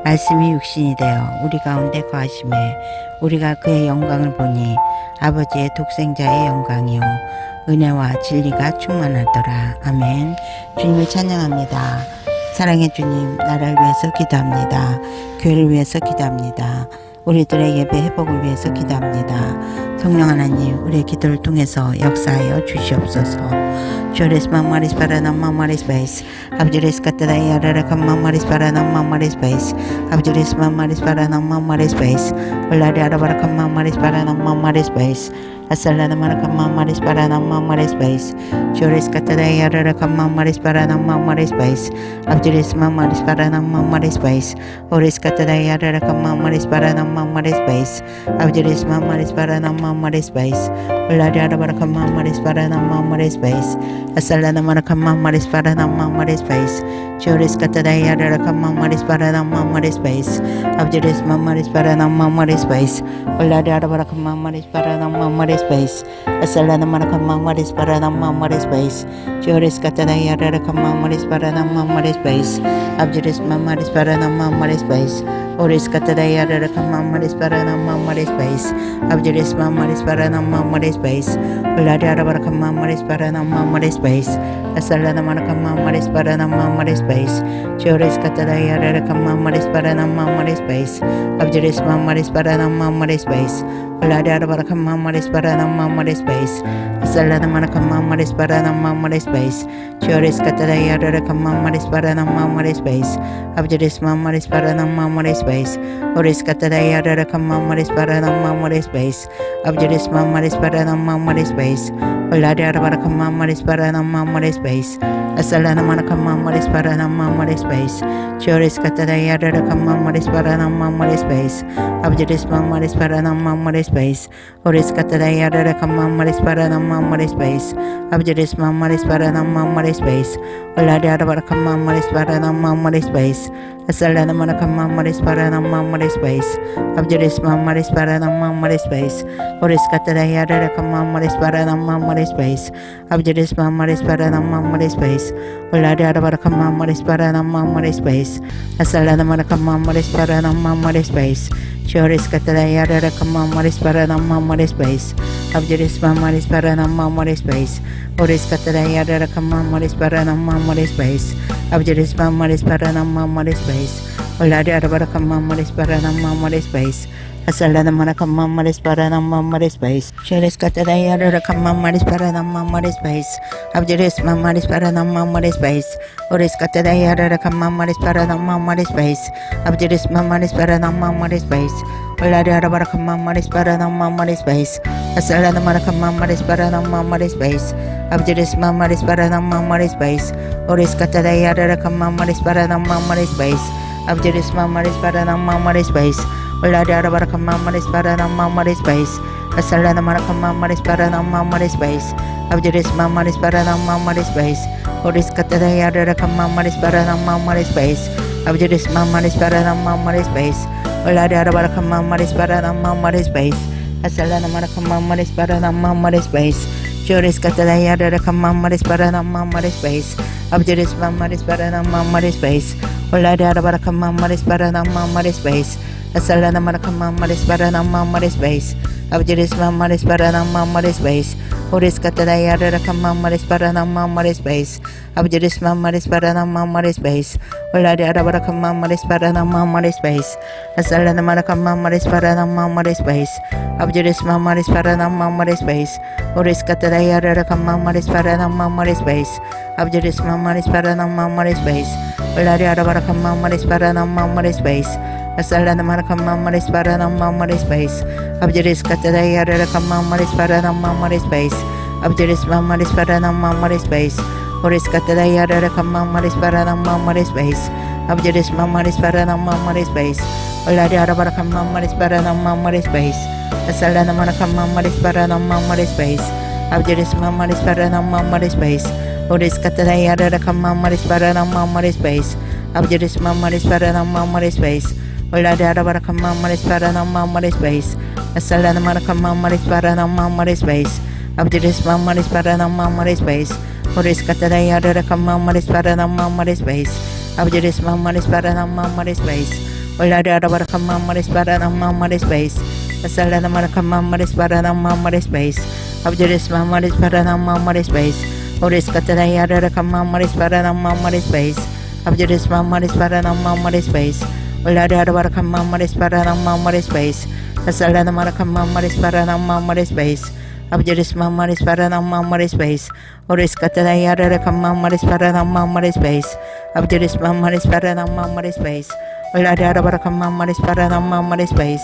말씀이 육신이 되어 우리 가운데 거하심에 우리가 그의 영광을 보니 아버지의 독생자의 영광이요 은혜와 진리가 충만하더라. 아멘. 주님을 찬양합니다. 사랑의 주님, 나라를 위해서 기도합니다. 교회를 위해서 기도합니다. 우리들의 예배 회복을 위해서 기도합니다. 성령 하나님, 우리의 기도를 통해서 역사하여 주시옵소서. 주레스 마마리스 바라나 마마리스 베이스 아브주레스 카타다이 아라라 캄마마리스 바라나 마마리스 베이스 아브주레스 마마리스 바라나 마마리스 베이스 올라리 아라바라 캄마마리스 바라나 마마리스 베이스 아살라나 마라 캄마마리스 바라나 마마리스 베이스 주레스 카타다이 아라라 캄마마리스 바라나 마마리스 베이스 아브주레스 마마리스 바라나 마마리스 베이스 오레스 카타다이 아라라 캄마마리스 바라나 마마리스 베이스 아브주레스 마마리스 바라나 마마리스 베이스 올라리 아라바라 캄마마리스 바라나 마마리스 베이스 Asalana marakama maris para nama maris base. Joris katadaya rakama maris para nama maris base. Abjuris mamaris para nama maris base. Olada barakama maris para nama maris base. Asalana marakama maris para nama maris base. Joris katadaya rakama maris para nama maris base. Abjuris mamaris para nama maris base. Oris katadaya rakama maris para nama maris base. Abjuris mamaris para nama maris base. Olada barakama maris para nama maris base. Asalana marakama maris para nama maris base. Joris katadaya rakama maris para nama maris base. Abjuris mamaris para nama maris base. Olada barakama maris para nama maris base. Asalana marakama maris para nama maris base. Joris katadaya rakama maris para nama maris base. Abjuris mamaris para nama maris base. Oris katadaya rakama maris para nama maris base. Abjuris mamaris para nama maris base. Olada barakama maris para nama maris base. Asalana marakama maris para nama maris base. Joris katadaya rakama maris para nama maris base. Abjuris mamaris para nama maris base. Oris katadaya rakama maris para nama maris base. Abjuris mamaris para nama maris base. Olada barakama maris para nama maris base. Asalana marakama maris para nama maris base. Abjuris mamaris para nama maris base. Oris katadaya rakama maris para nama maris base. Abjuris mamaris para nama maris base. Olada barakama maris para nama maris base. Asalana marakama maris para nama maris base. Joris katadaya rakama maris para nama maris base. Abjuris mamaris para nama maris base. Oris katadaya rakama maris para nama maris base. Abjuris mamaris para nama maris base. Olada barakama maris para nama maris base. Asalana marakama maris para nama maris base. Joris katadaya rakama maris para nama maris base. Abjuris mamaris para nama maris base. Oris katadaya rakama maris para nama maris base. Abjuris mamaris para nama maris base. Olada barakama maris para nama maris base. Asalana marakama maris para nama maris base. Abjuris mamaris para nama maris base. Oris katadaya rakama maris para nama maris base. Abjuris mamaris para nama maris base. Olada barakama maris para nama maris base. Asalana marakama maris para nama maris base. Abjuris mamaris para nama maris base. Oris katadaya rakama maris para nama maris base. Abjuris mamaris para nama maris base. Olada barakama maris para nama maris base. Asalana marakama maris para nama maris base. Joris katadaya rakama maris para nama maris base. Abjuris mamaris para nama maris base. Olada barakama maris para nama maris base. Asalana marakama maris para nama maris base. Abjuris mamaris para nama maris base. Oris katadaya rakama maris para nama maris base. Abjuris mamaris para nama maris base. Olada barakama maris para nama maris base. Asalana marakama maris para nama maris base. Abjuris mamaris para nama maris base. Oris katadaya rakama maris para nama maris base. Abjuris mamaris para nama maris base. Olada barakama maris para nama maris base. Asalana marakama maris para nama maris base. Abjuris katadaya rakama maris para nama maris base. Abjuris mamaris para nama maris base. Oris katadaya rakama maris para nama maris base. Abjuris mamaris para nama maris base. Olada barakama maris para nama maris base. Asalana marakama maris para nama maris base. Abjuris mamaris para nama maris base. Oris katadaya rakama maris para nama maris base. Abjuris mamaris para nama maris base. Olada barakama maris para nama maris base. Asalana marakama maris para nama maris base. Abjuris mamaris para nama maris base. Oris katadaya rakama maris para nama maris base. Abjuris mamaris para nama maris base. Ulada bara kamamaris para namamaris base. Asala naman kamamaris para namamaris base. Abjuris mamaris para namamaris base. Oris katanayara kamamaris para namamaris base. Abjuris mamaris para namamaris base. Ulada bara kamamaris para namamaris base. Asala naman kamamaris para namamaris base. Abjuris mamaris para namamaris base. Oris katanayara kamamaris para namamaris base. Abjuris mamaris para namamaris base. Ulada bara kamamaris para namamaris base.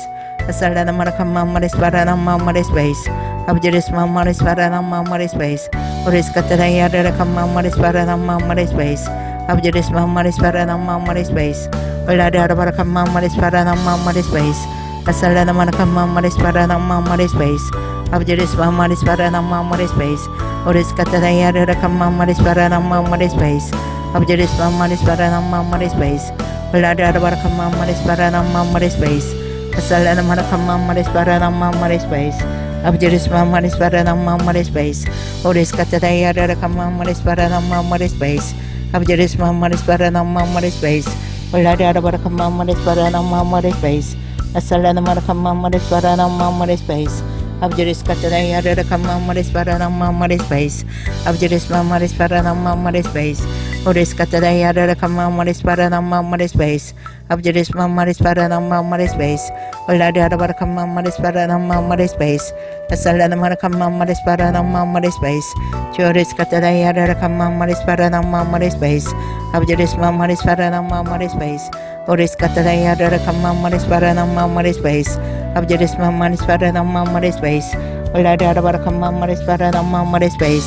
Asala naman kamamaris para namamaris base. Abjuris mamaris para namamaris base. Oris katanayara kamamaris para namamaris base. Abjuris mamaris para namamaris base. Ulada bara kamamaris para namamaris base. Asala naman kamamaris para namamaris base. Abjuris mamaris para namamaris base. Oris katanayara kamamaris para namamaris base. Abjuris mamaris para namamaris base. Ulada bara kamamaris para namamaris base. Asala naman kamamaris para namamaris base. Abjuris mamaris para namamaris base. Oris katanayara kamamaris para namamaris base. Abjuris mamaris para namamaris base. Ulada bara kamamaris para namamaris base. Asala naman kamamaris para namamaris base. Abjuris katanayara kamamaris para namamaris base. Abjuris mamaris para namamaris base. Oris katanayara kamamaris para namamaris base. Abjuris mamaris para namamaris base. Ulada bara kamamaris para namamaris base. Asala naman kamamaris para namamaris base. Choris katanayara kamamaris para namamaris base. Abjuris mamaris para namamaris base. Oris katanayara kamamaris para namamaris base. Abjuris mamaris para namamaris base. Ulada bara kamamaris para namamaris base.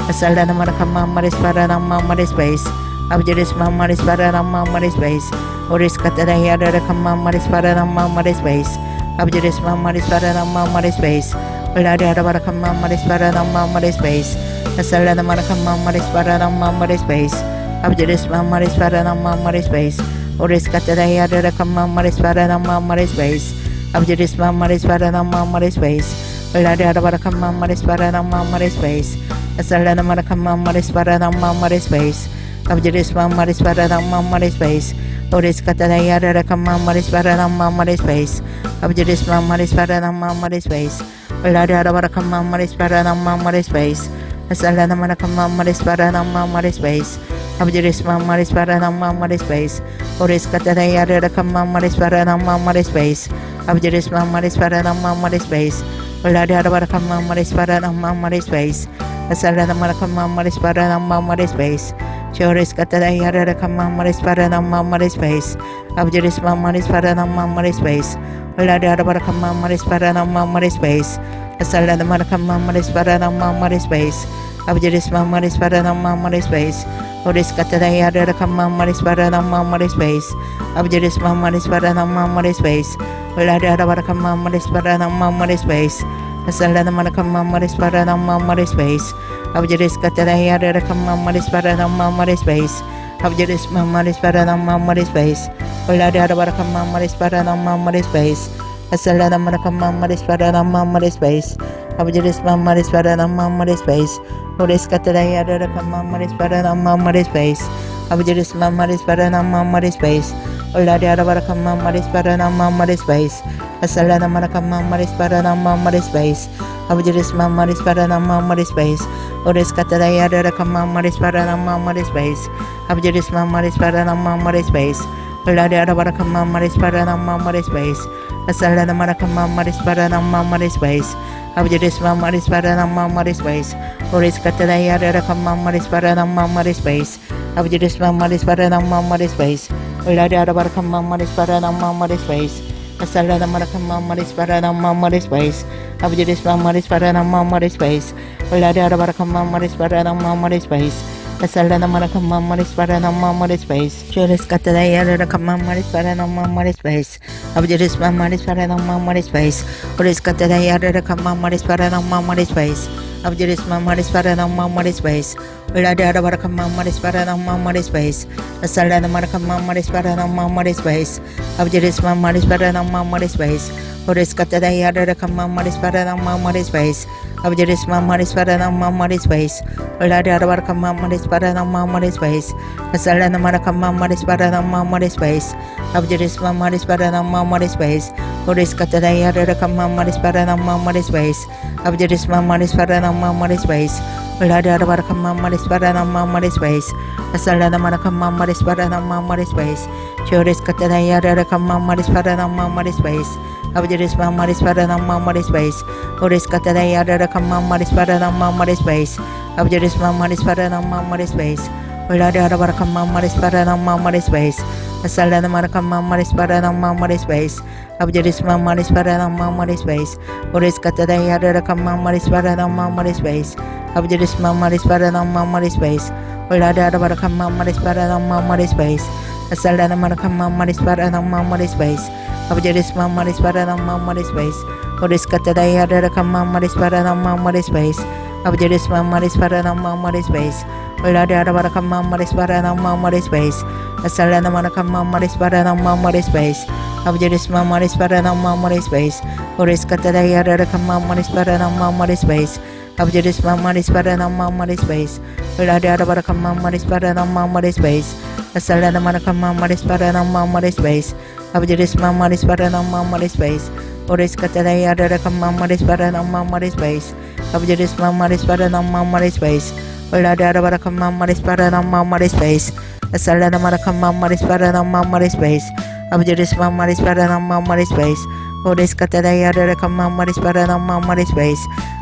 Asala naman kamamaris para namamaris base. Abjuris mamaris para namamaris base. Oris katanayara kamamaris para namamaris base. Abjuris mamaris para namamaris base. Ulada bara kamamaris para namamaris base. Asala naman kamamaris para namamaris base. Abjuris mamaris para namamaris base. Oris katanayara kamamaris para namamaris base. Abjuris mamaris para namamaris base. Ulada bara kamamaris para namamaris base. Asala naman kamamaris para namamaris base. Abjuris mamaris para namamaris base. Oris katanayara kamamaris para namamaris base. Abjuris mamaris para namamaris base. Ulada bara kamamaris para namamaris base. Asala naman kamamaris para namamaris base. Abjuris mamaris para namamaris base. Oris katanayara kamamaris para namamaris base. Abjuris mamaris para namamaris base. Ulada bara kamamaris para namamaris base. Asala naman kamamaris para namamaris base. Choris katanayara kamamaris para namamaris base. Abjuris mamaris para namamaris base. Ulada bara kamamaris para namamaris base. Asala naman kamamaris para namamaris base. Abjuris mamaris para namamaris base. Oris katanayara kamamaris para namamaris base. Abjuris mamaris para namamaris base. Ulada bara kamamaris para namamaris base. Asala naman kamamaris para namamaris base. Abjuris katanayara kamamaris para namamaris base. Abjuris mamaris para namamaris base. Ulada bara kamamaris para namamaris base. Asala naman kamamaris para namamaris base. Abjuris mamaris para namamaris base. Oris katanayara kamamaris para namamaris base. Abjuris mamaris para namamaris base. Ulada bara kamamaris para namamaris base. Asala naman kamamaris para namamaris base. Abjuris mamaris para namamaris base. Oris katanayara kamamaris para namamaris base. Abjuris mamaris para namamaris base. Ulada bara kamamaris para namamaris base. Asala naman kamamaris para namamaris base. Abjuris mamaris para namamaris base. Oris katanayara kamamaris para namamaris base. Abjuris mamaris para namamaris base. Ulada bara kamamaris para namamaris base. Asala naman kamamaris para namamaris base. Abjuris mamaris para namamaris base. Ulada bara kamamaris para namamaris base. Asala naman kamamaris para namamaris base. Choris katanayara kamamaris para namamaris base. Abjuris mamaris para namamaris base. Oris katanayara kamamaris para namamaris base. Abjuris mamaris para namamaris base. Ulada bara kamamaris para namamaris base. Asala naman kamamaris para namamaris base. Abjuris mamaris para namamaris base. Oris katadai adada kama maris para nama maris bais. Abjadis ma maris para nama maris bais. Ulada adawar kama maris para nama maris bais. Asala nama kama maris para nama maris bais. Abjadis ma maris para nama maris bais. Oris katadai adada kama maris para nama maris bais. Abjadis ma maris para nama maris bais. Ulada adawar kama maris para nama maris bais. Asala nama kama maris para nama maris bais. Choris katadai adada kama maris para nama maris bais. Abjadis ma maris para nama maris bais. Oris katadai adada kama maris para nama maris bais. Abjadis ma maris para nama maris bais. Ulada adawar kama maris para nama maris bais. Asala nama kama maris para nama maris bais. Abjadis ma maris para nama maris bais. Oris katadai adada kama maris para nama maris bais. Abjadis ma maris para nama maris bais. Ulada adawar kama maris para nama maris bais. Asala nama kama maris para nama maris bais. Abjadis ma maris para nama maris bais. Oris katadai adada kama maris para nama maris bais. Abjadis ma maris para nama maris bais. Ulada adawar kama maris para nama maris bais. Asala nama kama maris para nama maris bais. Abjadis ma maris para nama maris bais. Oris katadai adada kama maris para nama maris bais. Abjadis ma maris para nama maris bais. Ulada adawar kama maris para nama maris bais. Asala nama kama maris para nama maris bais. Abjadis ma maris para nama maris bais. Oris katadai adada kama maris para nama maris bais. Abjadis ma maris para nama maris bais. Ulada adawar kama maris para nama maris bais. Asala nama kama maris para nama maris bais. Abjadis ma maris para nama maris bais. Oris katadai adada kama maris para nama maris bais.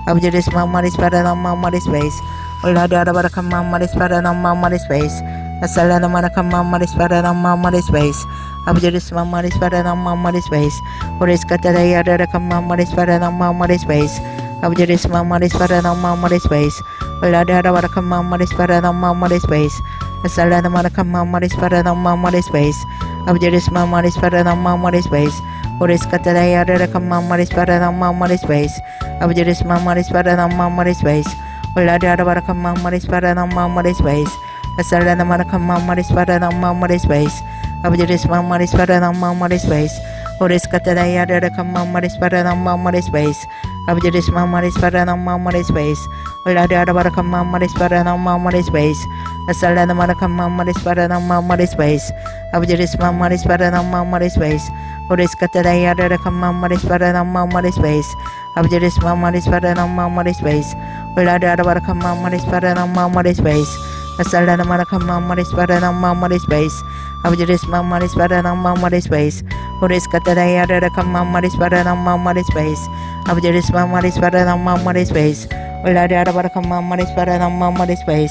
Abjadis ma maris para nama maris bais. Ulada adawar kama maris para nama maris bais. Asala nama kama maris para nama maris bais. Abjadis ma maris para nama maris bais. Oris katadai adada kama maris para nama maris bais. Abjadis ma maris para nama maris bais. Ulada adawar kama maris para nama maris bais. Asala nama kama maris para nama maris bais. Abjadis ma maris para nama maris bais. Oris katadai adada kama maris para nama maris bais. Abjadis ma maris para nama maris bais. Ulada adawar kama maris para nama maris bais. Asala nama kama maris para nama maris bais. Abjadis ma maris para nama maris bais. Oris katadai adada kama maris para nama maris bais. Abjadis ma maris para nama maris bais. Ulada adawar kama maris para nama maris bais. Asala nama kama maris para nama maris bais. Abjadis ma maris para nama maris bais. Oris katadai adada kama maris para nama maris bais. Abjadis ma maris para nama maris bais. Ulada adawar kama maris para nama maris bais. Asala nama kama maris para nama maris bais. Abjadis ma maris para nama maris bais. Oris katadai adada kama maris para nama maris bais. Abjadis ma maris para nama maris bais. Ulada adawar kama maris para nama maris bais.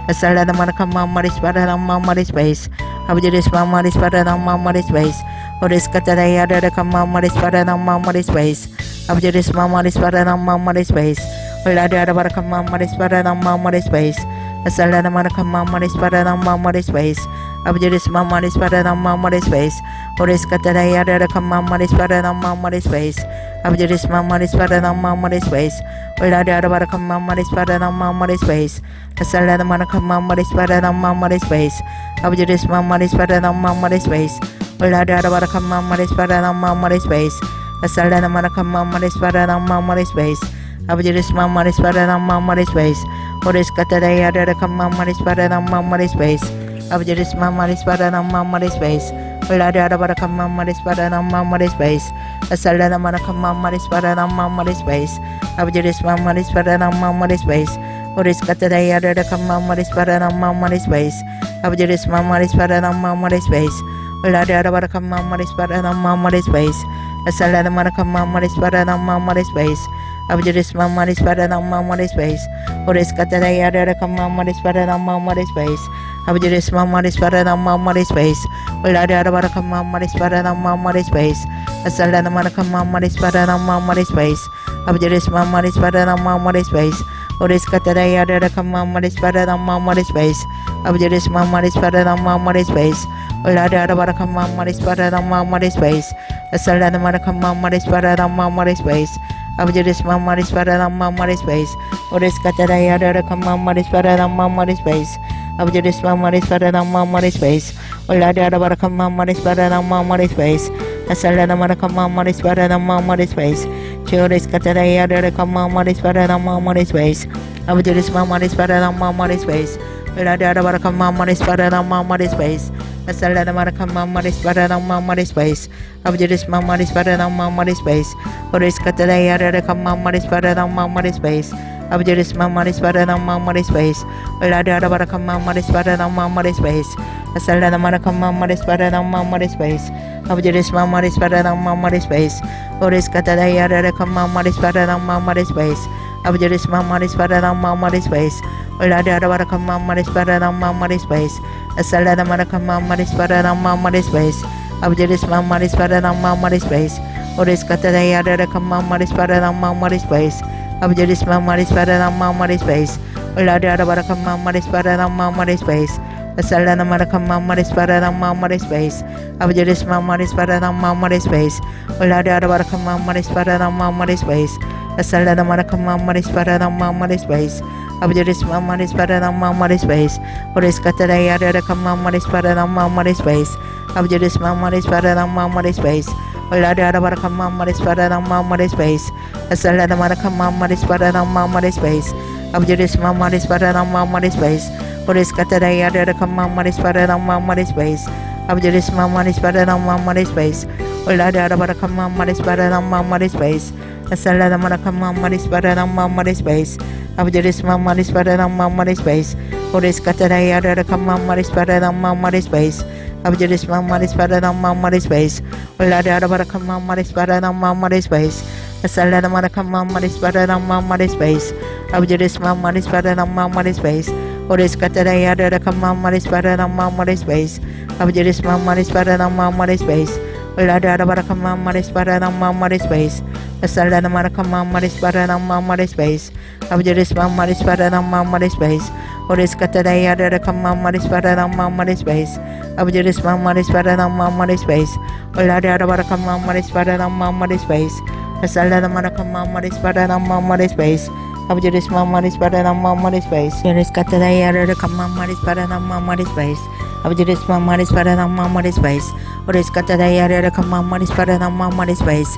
Asala nama kama maris para nama maris bais. Abjadis ma maris para nama maris bais. Oris katadai adada kama maris para nama maris bais. Abjadis ma maris para nama maris bais. Ulada adawar kama maris para nama maris bais. Asala nama kama maris para nama maris bais. Abjadis ma maris para nama maris bais. Oris katadai adada kama maris para nama maris bais. Abjadis ma maris para nama maris bais. Ulada adawar kama maris para nama maris bais. Asala nama kama maris para nama maris bais. Abjadis ma maris para nama maris bais. Ulada adawar kama maris para nama maris bais. Asala nama kama maris para nama maris bais. Abjadis ma maris para nama maris bais. Oris katadai adada kama maris para nama maris bais. Abjadis ma maris para nama maris bais. Ulada adawar kama maris para nama maris bais. Asala nama kama maris para nama maris bais. Abjadis ma maris para nama maris bais. Oris katadai adada kama maris para nama maris bais. Abjadis ma maris para nama maris bais. Ulada adawar kama maris para nama maris bais. Asala nama kama maris para nama maris bais. Abjadis ma maris para nama maris bais. Oris katadai adada kama maris para nama maris bais. Abjadis ma maris para nama maris bais. Ulada adawar kama maris para nama maris bais. Asala nama kama maris para nama maris bais. Abjadis ma maris para nama maris bais. Oris katadai adada kama maris para nama maris bais. Abjadis ma maris para nama maris bais. Ulada adawar kama maris para nama maris bais. Asala nama kama maris para nama maris bais. Abjadis ma maris para nama maris bais. Oris katadai adada kama maris para nama maris bais. Abjadis ma maris para nama maris bais. Ulada adawar kama maris para nama maris bais. Asala namara kama maris para nama maris space. Chores katara yara kama maris para nama maris space. Abjuris maris para nama maris space. Lada bara kama maris para nama maris space. Asala namara kama maris para nama maris space. Abjuris maris para nama maris space. Ores katara yara kama maris para nama maris space. Abjuris maris para nama maris space. Lada bara kama maris para nama maris space. Asala namara kama maris para nama maris space. Abjuris maris para nama maris space. Ores katara yara kama maris para nama maris space. Abjuris maris para nama maris space. Lada bara kama maris para nama maris space. Asala namara kama maris para nama maris space. Abjuris maris para nama maris space. Ores katara yara kama maris para nama maris space. Abjuris maris para nama maris space. Lada bara kama maris para nama maris space. Asala namara kama maris para nama maris space. Abjuris maris para nama maris space. Lada bara kama maris para nama maris space. Asala namara kama maris para nama maris space. Abjuris maris para nama maris space. Ores katara yara kama maris para nama maris space. Abjuris maris para nama maris space. Lada bara kama maris para nama maris space. Asala namara kama maris para nama maris space. Abjuris maris para nama maris space. Ores katara yara kama maris para nama maris space. Abjuris maris para nama maris space. Lada bara kama maris para nama maris space. Asala namara kama maris para nama maris space. Abjuris maris para nama maris space. Ores katara yara kama maris para nama maris space. Abjuris maris para nama maris space. Lada bara kama maris para nama maris space. Asala namara kama maris para nama maris space. Abjuris maris para nama maris space. Ores katara yara kama maris para nama maris space. Abjuris maris para nama maris space. Lada bara kama maris para nama maris space. Asala namara kama maris para nama maris space. Abjuris maris para nama maris space. Ores katara yara kama maris para nama maris space. Abjuris maris para nama maris space. Lada bara kama maris para nama maris space. Asala namara kama maris para nama maris space. Abjuris maris para nama maris space. Ores katara yara kama maris para nama maris space. Abjuris maris para nama maris space. Ores katara yara kama maris para nama maris space.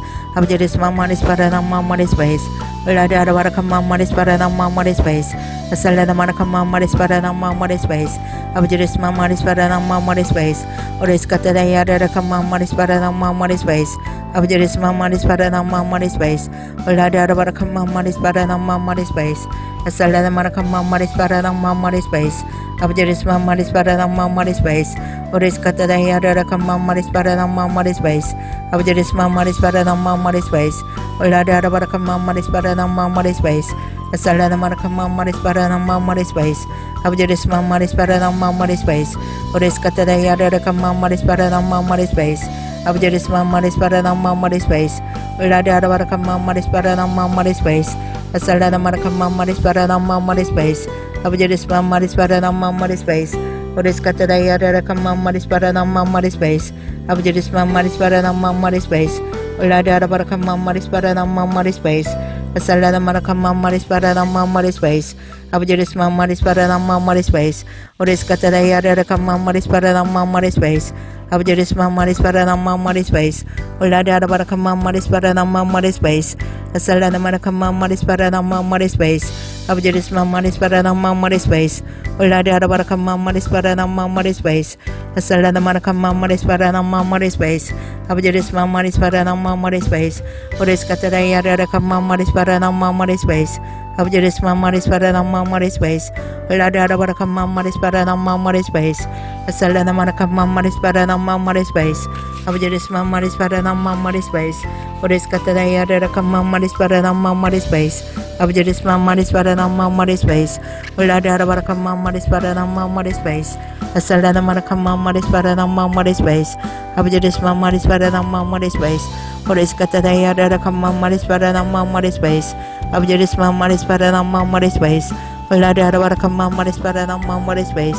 Abjuris maris para nama maris space. Lada bara kama maris para nama maris space. Asala namara kama maris para nama maris space. Abjuris maris para nama maris space. Ores katara yara kama maris para nama maris space. Abjuris maris para nama maris space. Lada bara kama maris para nama maris space. Asala namara kama maris para nama maris space. Abjuris maris para nama maris space. Ores katara yara kama maris para nama maris space. Abjuris maris para nama maris space. Lada bara kama maris para nama maris space. Asala namara kama maris para nama maris space. Abjuris maris para nama maris space. Ores katara yara kama maris para nama maris space. Abjuris maris para nama maris space. Lada bara kama maris para nama maris space. Asala namara kama maris para nama maris space. Abjuris maris para nama maris space. Ores katara yara kama maris para nama maris space. Abjuris maris para nama maris space. Lada bara kama maris para nama maris space. Asala namara kama maris para nama maris space. Abjuris maris para nama maris space. Ores katara yara kama maris para nama maris space. Abjuris maris para nama maris space. Lada bara kama maris para nama maris space. Asala namara kama maris para nama maris space. Abjuris maris para nama maris space. Lada bara kama maris para nama maris space. Asala namara kama maris para nama maris space. Abjuris maris para nama maris space. Ores katara yara kama maris para nama maris space. Abjuris maris para nama maris space. Lada bara kama maris para nama maris space. Asala namara kama maris para nama maris space. Abjuris maris para nama maris space. Ores katara yara kama maris para nama maris space. Abjuris maris para nama maris space. Lada bara kama maris para nama maris space. Asala namara kama maris para nama maris space. Abjuris maris para nama maris space. Ores katara yara kama maris para nama maris space. Abjuris maris para nama maris space. Lada bara kama maris para nama maris space.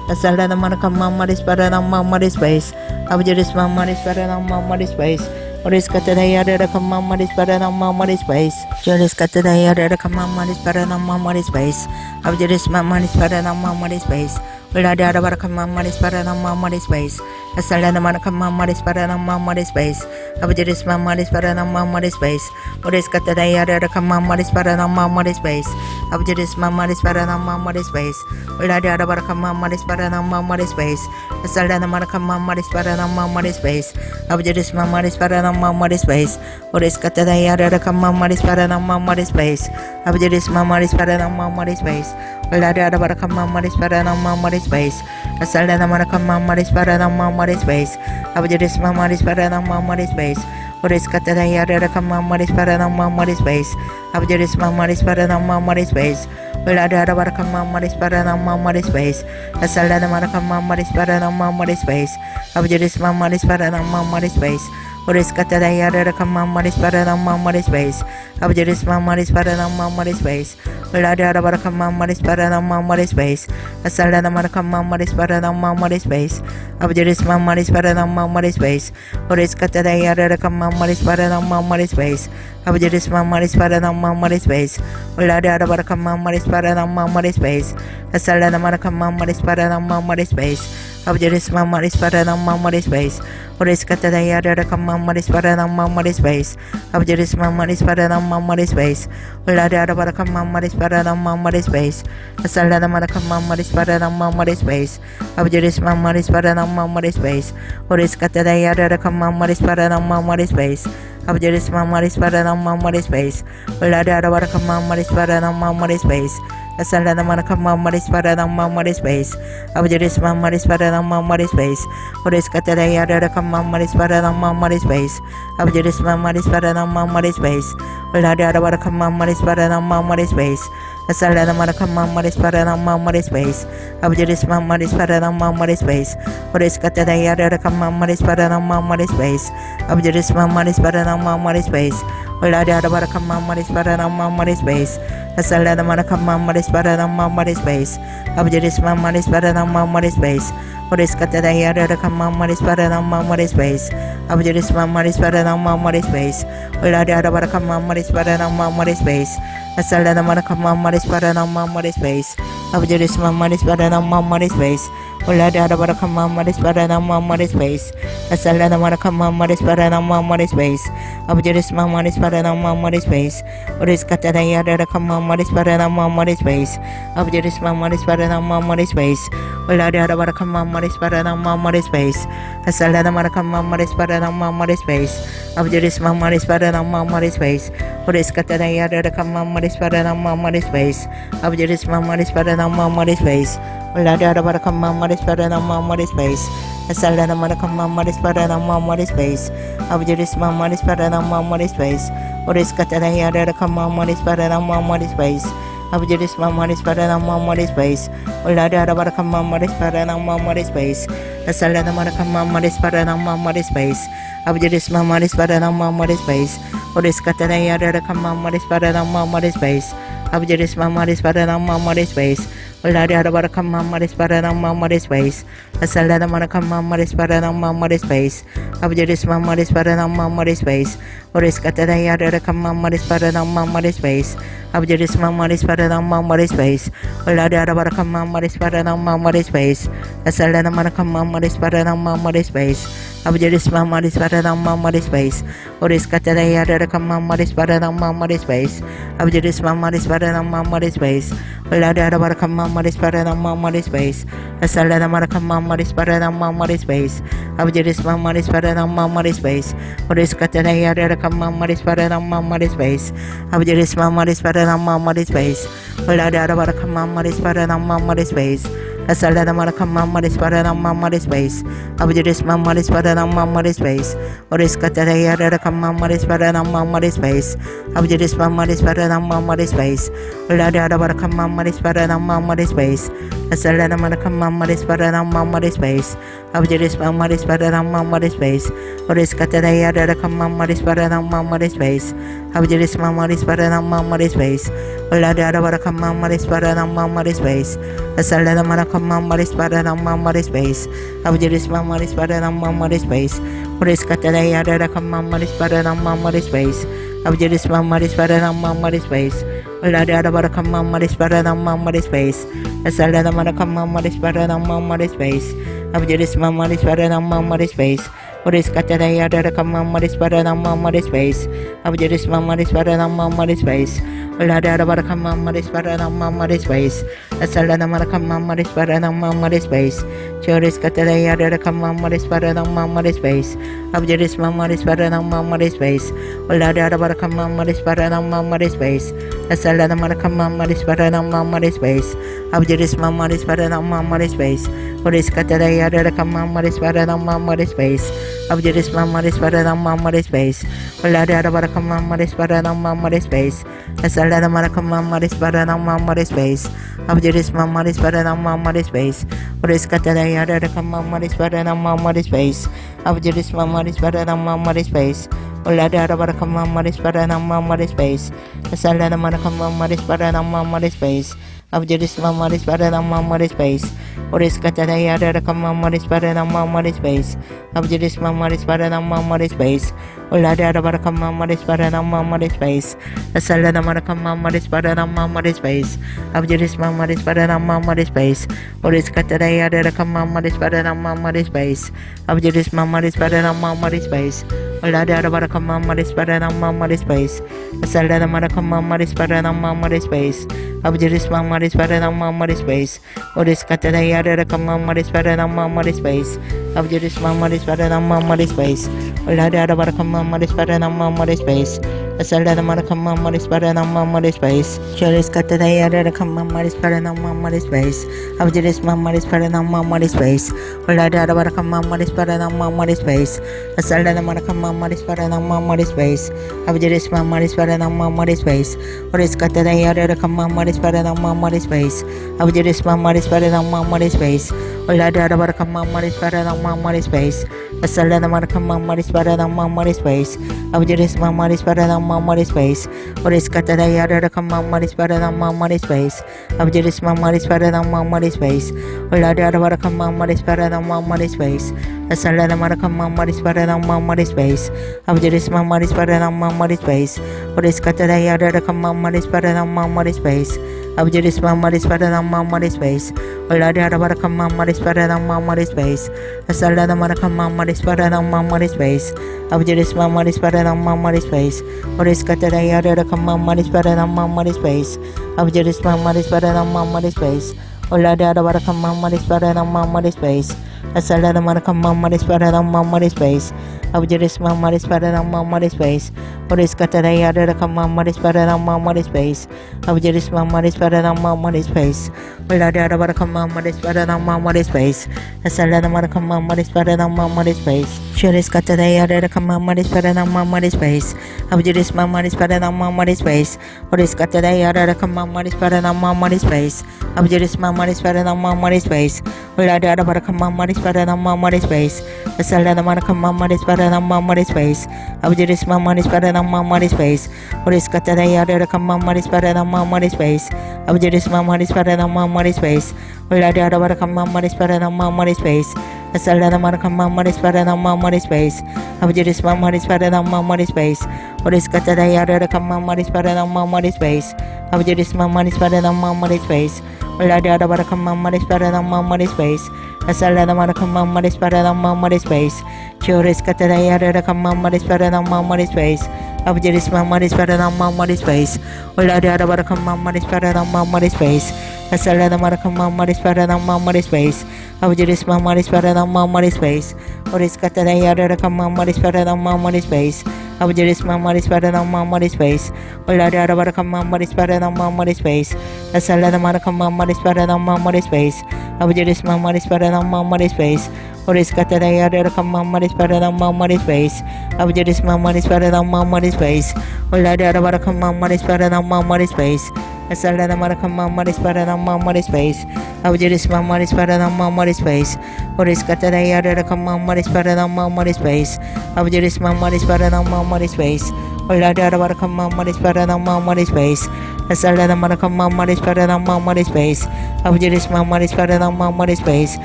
Asala namara kama maris para nama maris space. Abjuris maris para nama maris space. Ores katara yara kama maris para nama maris space. Ores katara yara kama maris para nama maris space. Abjuris maris para nama maris space. Ulada bara kamamari spara namamari space. Asalana mana kamamari spara namamari space. Abjadis mamari spara namamari space. Ores katadayara kamamari spara namamari space. Abjadis mamari spara namamari space. Ulada bara kamamari spara namamari space. Asalana mana kamamari spara namamari space. Abjadis mamari spara namamari space. Ores katadayara kamamari spara namamari space. Abjadis mamari spara namamari space. Ulada bara kamamari spara namamari space. Asalana mana kamamari spara namamari space. Abjadis mamari spara namamari space. Ores katadayara kamamari spara namamari space. Abjadis mamari spara namamari space. Ulada bara kamamari spara namamari space. Asalana mana kamamari spara namamari space. Abjadis mamari spara namamari space. Ores katadayara kamamari spara namamari space. Abjadis mamari spara namamari space. Ulada bara kamamari spara namamari space. Asalana mana kamamari spara namamari space. Abjadis mamari spara namamari space. Ores katadayara kamamari spara namamari space. Abjadis mamari spara namamari space. Ulada bara kamamari spara namamari space. Asalana mana kamamari spara namamari space. Abjadis mamari spara namamari space. Ores katadayara kamamari spara namamari space. Abjadis mamari spara namamari space. Ulada bara kamamari spara namamari space. Asalana mana kamamari spara namamari space. Abjadis mamari spara namamari space. Ores katadayara kamamari spara namamari space. Abjadis mamari spara namamari space. Ulada bara kamamari spara namamari space. Asalana mana kamamari spara namamari space. Abjadis mamari spara namamari space. Ores katadayara kamamari spara namamari space. Abjadis mamari spara namamari space. Ulada bara kamamari spara namamari space. Asalana mana kamamari spara namamari space. Abjadis mamari spara namamari space. Ores katadayara kamamari spara namamari space. Abjadis mamari spara namamari space. Ulada bara kamamari spara namamari space. Asalana mana kamamari spara namamari space. Abjadis mamari spara namamari space. Ores katadayara kamamari spara namamari space. Abjadis mamari spara namamari space. Ulada bara kamamari spara namamari space. Asalana mana kamamari spara namamari space. Abjadis mamari spara namamari space. Ulada bara kamamari spara namamari space. Asalana mana kamamari spara namamari space. Abjadis mamari spara namamari space. Ores katadayara kamamari spara namamari space. Abjadis mamari spara namamari space. Ulada bara kamamari spara namamari space. Asalana mana kamamari spara namamari space. Abjadis mamari spara namamari space. Ores katadayara kamamari spara namamari space. Abjadis mamari spara namamari space. Ulada bara kamamari spara namamari space. Asalana mana kamamari spara namamari space. Abjadis mamari spara namamari space. Ores katadayara kamamari spara namamari space. Abjadis mamari spara namamari space. Ulada bara kamamari spara namamari space. Asalana mana kamamari spara namamari space. Abjadis mamari spara namamari space. Ores katadayara kamamari spara namamari space. Abjadis mamari spara namamari space. Ulada bara kamamari spara namamari space. Asalana mana kamamari spara namamari space. Abjadis mamari spara namamari space. Ores katadayara kamamari spara namamari space. Abjadis mamari spara namamari space. Ulada bara kamamari spara namamari space. Asalana mana kamamari spara namamari space. Abjadis mamari spara namamari space. Ores katadayara kamamari spara namamari space. Abjadis mamari spara namamari space. Ulada bara kamamari spara namamari space. Asalana mana kamamari spara namamari space. Abjadis mamari spara namamari space. Ores katadayara kamamari spara namamari space. Abjadis mamari spara namamari space. Ulada bara kamamari spara namamari space. Asalana mana kamamari spara namamari space. Abjadis mamari spara namamari space. Ores katadayara kamamari spara namamari space. Abjadis mamari spara namamari space. Ulada bara kamamari spara namamari space. Asalana mana kamamari spara namamari space. Abjadis mamari spara namamari space. Ores katadayara kamamari spara namamari space. Abjadis mamari spara namamari space. Ulada bara kamamari spara namamari space. Asalana mana kamamari spara namamari space. Abjadis mamari spara namamari space. Ores katadayara kamamari spara namamari space. Abjadis mamari spara namamari space. Ulada bara kamamari spara namamari space. Asala mara kamamari spara namamari space. Abjadis mamari spara namamari space. Uris kataya dara kamamari spara namamari space. Abjadis mamari spara namamari space. Ulada bara kamamari spara namamari space. Asala mara kamamari spara namamari space. Choris kataya dara kamamari spara namamari space. Abjadis mamari spara namamari space. Ulada bara kamamari spara namamari space. Asala mara kamamari spara namamari space. Abjadis mamari spara namamari space. Uris kataya dara kamamari spara namamari space. Abjadis mamari spara namamari space. Ulada bara kamamari spara namamari space. Asala mara kamamari spara namamari space. Abjadis mamari spara namamari space. Uris kataya dara kamamari spara namamari space. Abjadis mamari spara namamari space. Ulada bara kamamari spara namamari space. Asala mara kamamari spara namamari space. Abjadis mamari spara namamari space. Uris kataya dara kamamari spara namamari space. Abjadis mamari spara namamari space. Ulada bara kamamari spara namamari space. Asala mara kamamari spara namamari space. Abjadis mamari spara namamari space. Uris kataya dara kamamari spara namamari space. Abjadis mamari spara namamari space. Ulada bara kamamari spara namamari space. Asala mara kamamari spara namamari space. Abjadis mamari spara namamari space. Uris kataya dara kamamari spara namamari space. Abjadis mamari spara namamari space. Ulada bara kamamari spara namamari space. Asala mara kamamari spara namamari space. Choris kataya dara kamamari spara namamari space. Abjadis mamari spara namamari space. Ulada bara kamamari spara namamari space. Asala mara kamamari spara namamari space. Abjadis mamari spara namamari space. Uris kataya dara kamamari spara namamari space. Abjadis mamari spara namamari space. Ulada bara kamamari spara namamari space. Asala mara kamamari spara namamari space. Abjadis mamari spara namamari space. Uris kataya dara kamamari spara namamari space. Abjadis mamari spara namamari space. Ulada bara kamamari spara namamari space. Asala mara kamamari spara namamari space. Abjadis mamari spara namamari space. Uris kataya dara kamamari spara namamari space. Abjadis mamari spara namamari space. Ulada bara kamamari spara namamari space. Asala mara kamamari spara namamari space. Abjadis mamari spara namamari space. Uris kataya dara kamamari spara namamari space. Abjadis mamari spara namamari space. Ulada bara kamamari spara namamari space. Asala mara kamamari spara namamari space. Abjadis mamari spara namamari space. Uris kataya dara kamamari spara namamari space. Abjadis mamari spara namamari space. Ulada bara kamamari spara namamari space. Asala mara kamamari spara namamari space. Choris kataya dara kamamari spara namamari space. Abjadis mamari spara namamari space. Uris kataya dara kamamari spara namamari space. Abjadis mamari spara namamari space. Ulada bara kamamari spara namamari space. Asala mara kamamari spara namamari space. Abjadis mamari spara namamari space. Uris kataya dara kamamari spara namamari space. Abjadis mamari spara namamari space. Ulada bara kamamari spara namamari space. Asala mara kamamari spara namamari space. Abjadis mamari spara namamari space. Uris kataya dara kamamari spara namamari space. Abjadis mamari spara namamari space. Ulada bara kamamari spara namamari space. Asala mara kamamari spara namamari space. Choris kataya dara kamamari spara namamari space. Abjadis mamari spara namamari space. Ulada bara kamamari spara namamari space. Asala mara kamamari spara namamari space. Abjadis mamari spara namamari space. Uris kataya dara kamamari spara namamari space. Abjadis mamari spara namamari space. Ulada bara kamamari spara namamari space. Asala mara kamamari spara namamari space. Abjadis mamari spara namamari space. Uris kataya dara kamamari spara namamari space. Abjadis mamari spara namamari space. Ulada bara kamamari spara namamari space. Asala mara kamamari spara namamari space. Abjadis mamari spara namamari space. Uris kataya dara kamamari spara namamari space. Abjadis mamari spara namamari space. Ulada bara kama mari para nama mari space. Asala nama kama mari para nama mari space. Abjiris ma mari para nama mari space.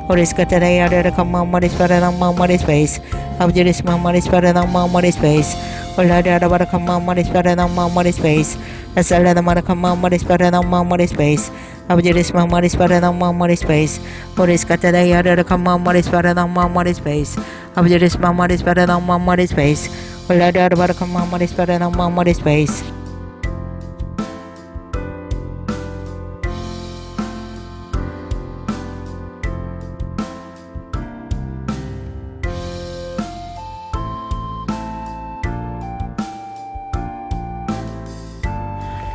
Oris katara yada kama mari para nama mari space. Abjiris ma mari para nama mari space. Ulada bara kama mari para nama mari space. Asala nama kama mari para nama mari space. Abjiris ma mari para nama mari space. Oris katara yada kama mari para nama mari space. Abjiris ma mari para nama mari space. Ulada bara kama mari para nama mari space.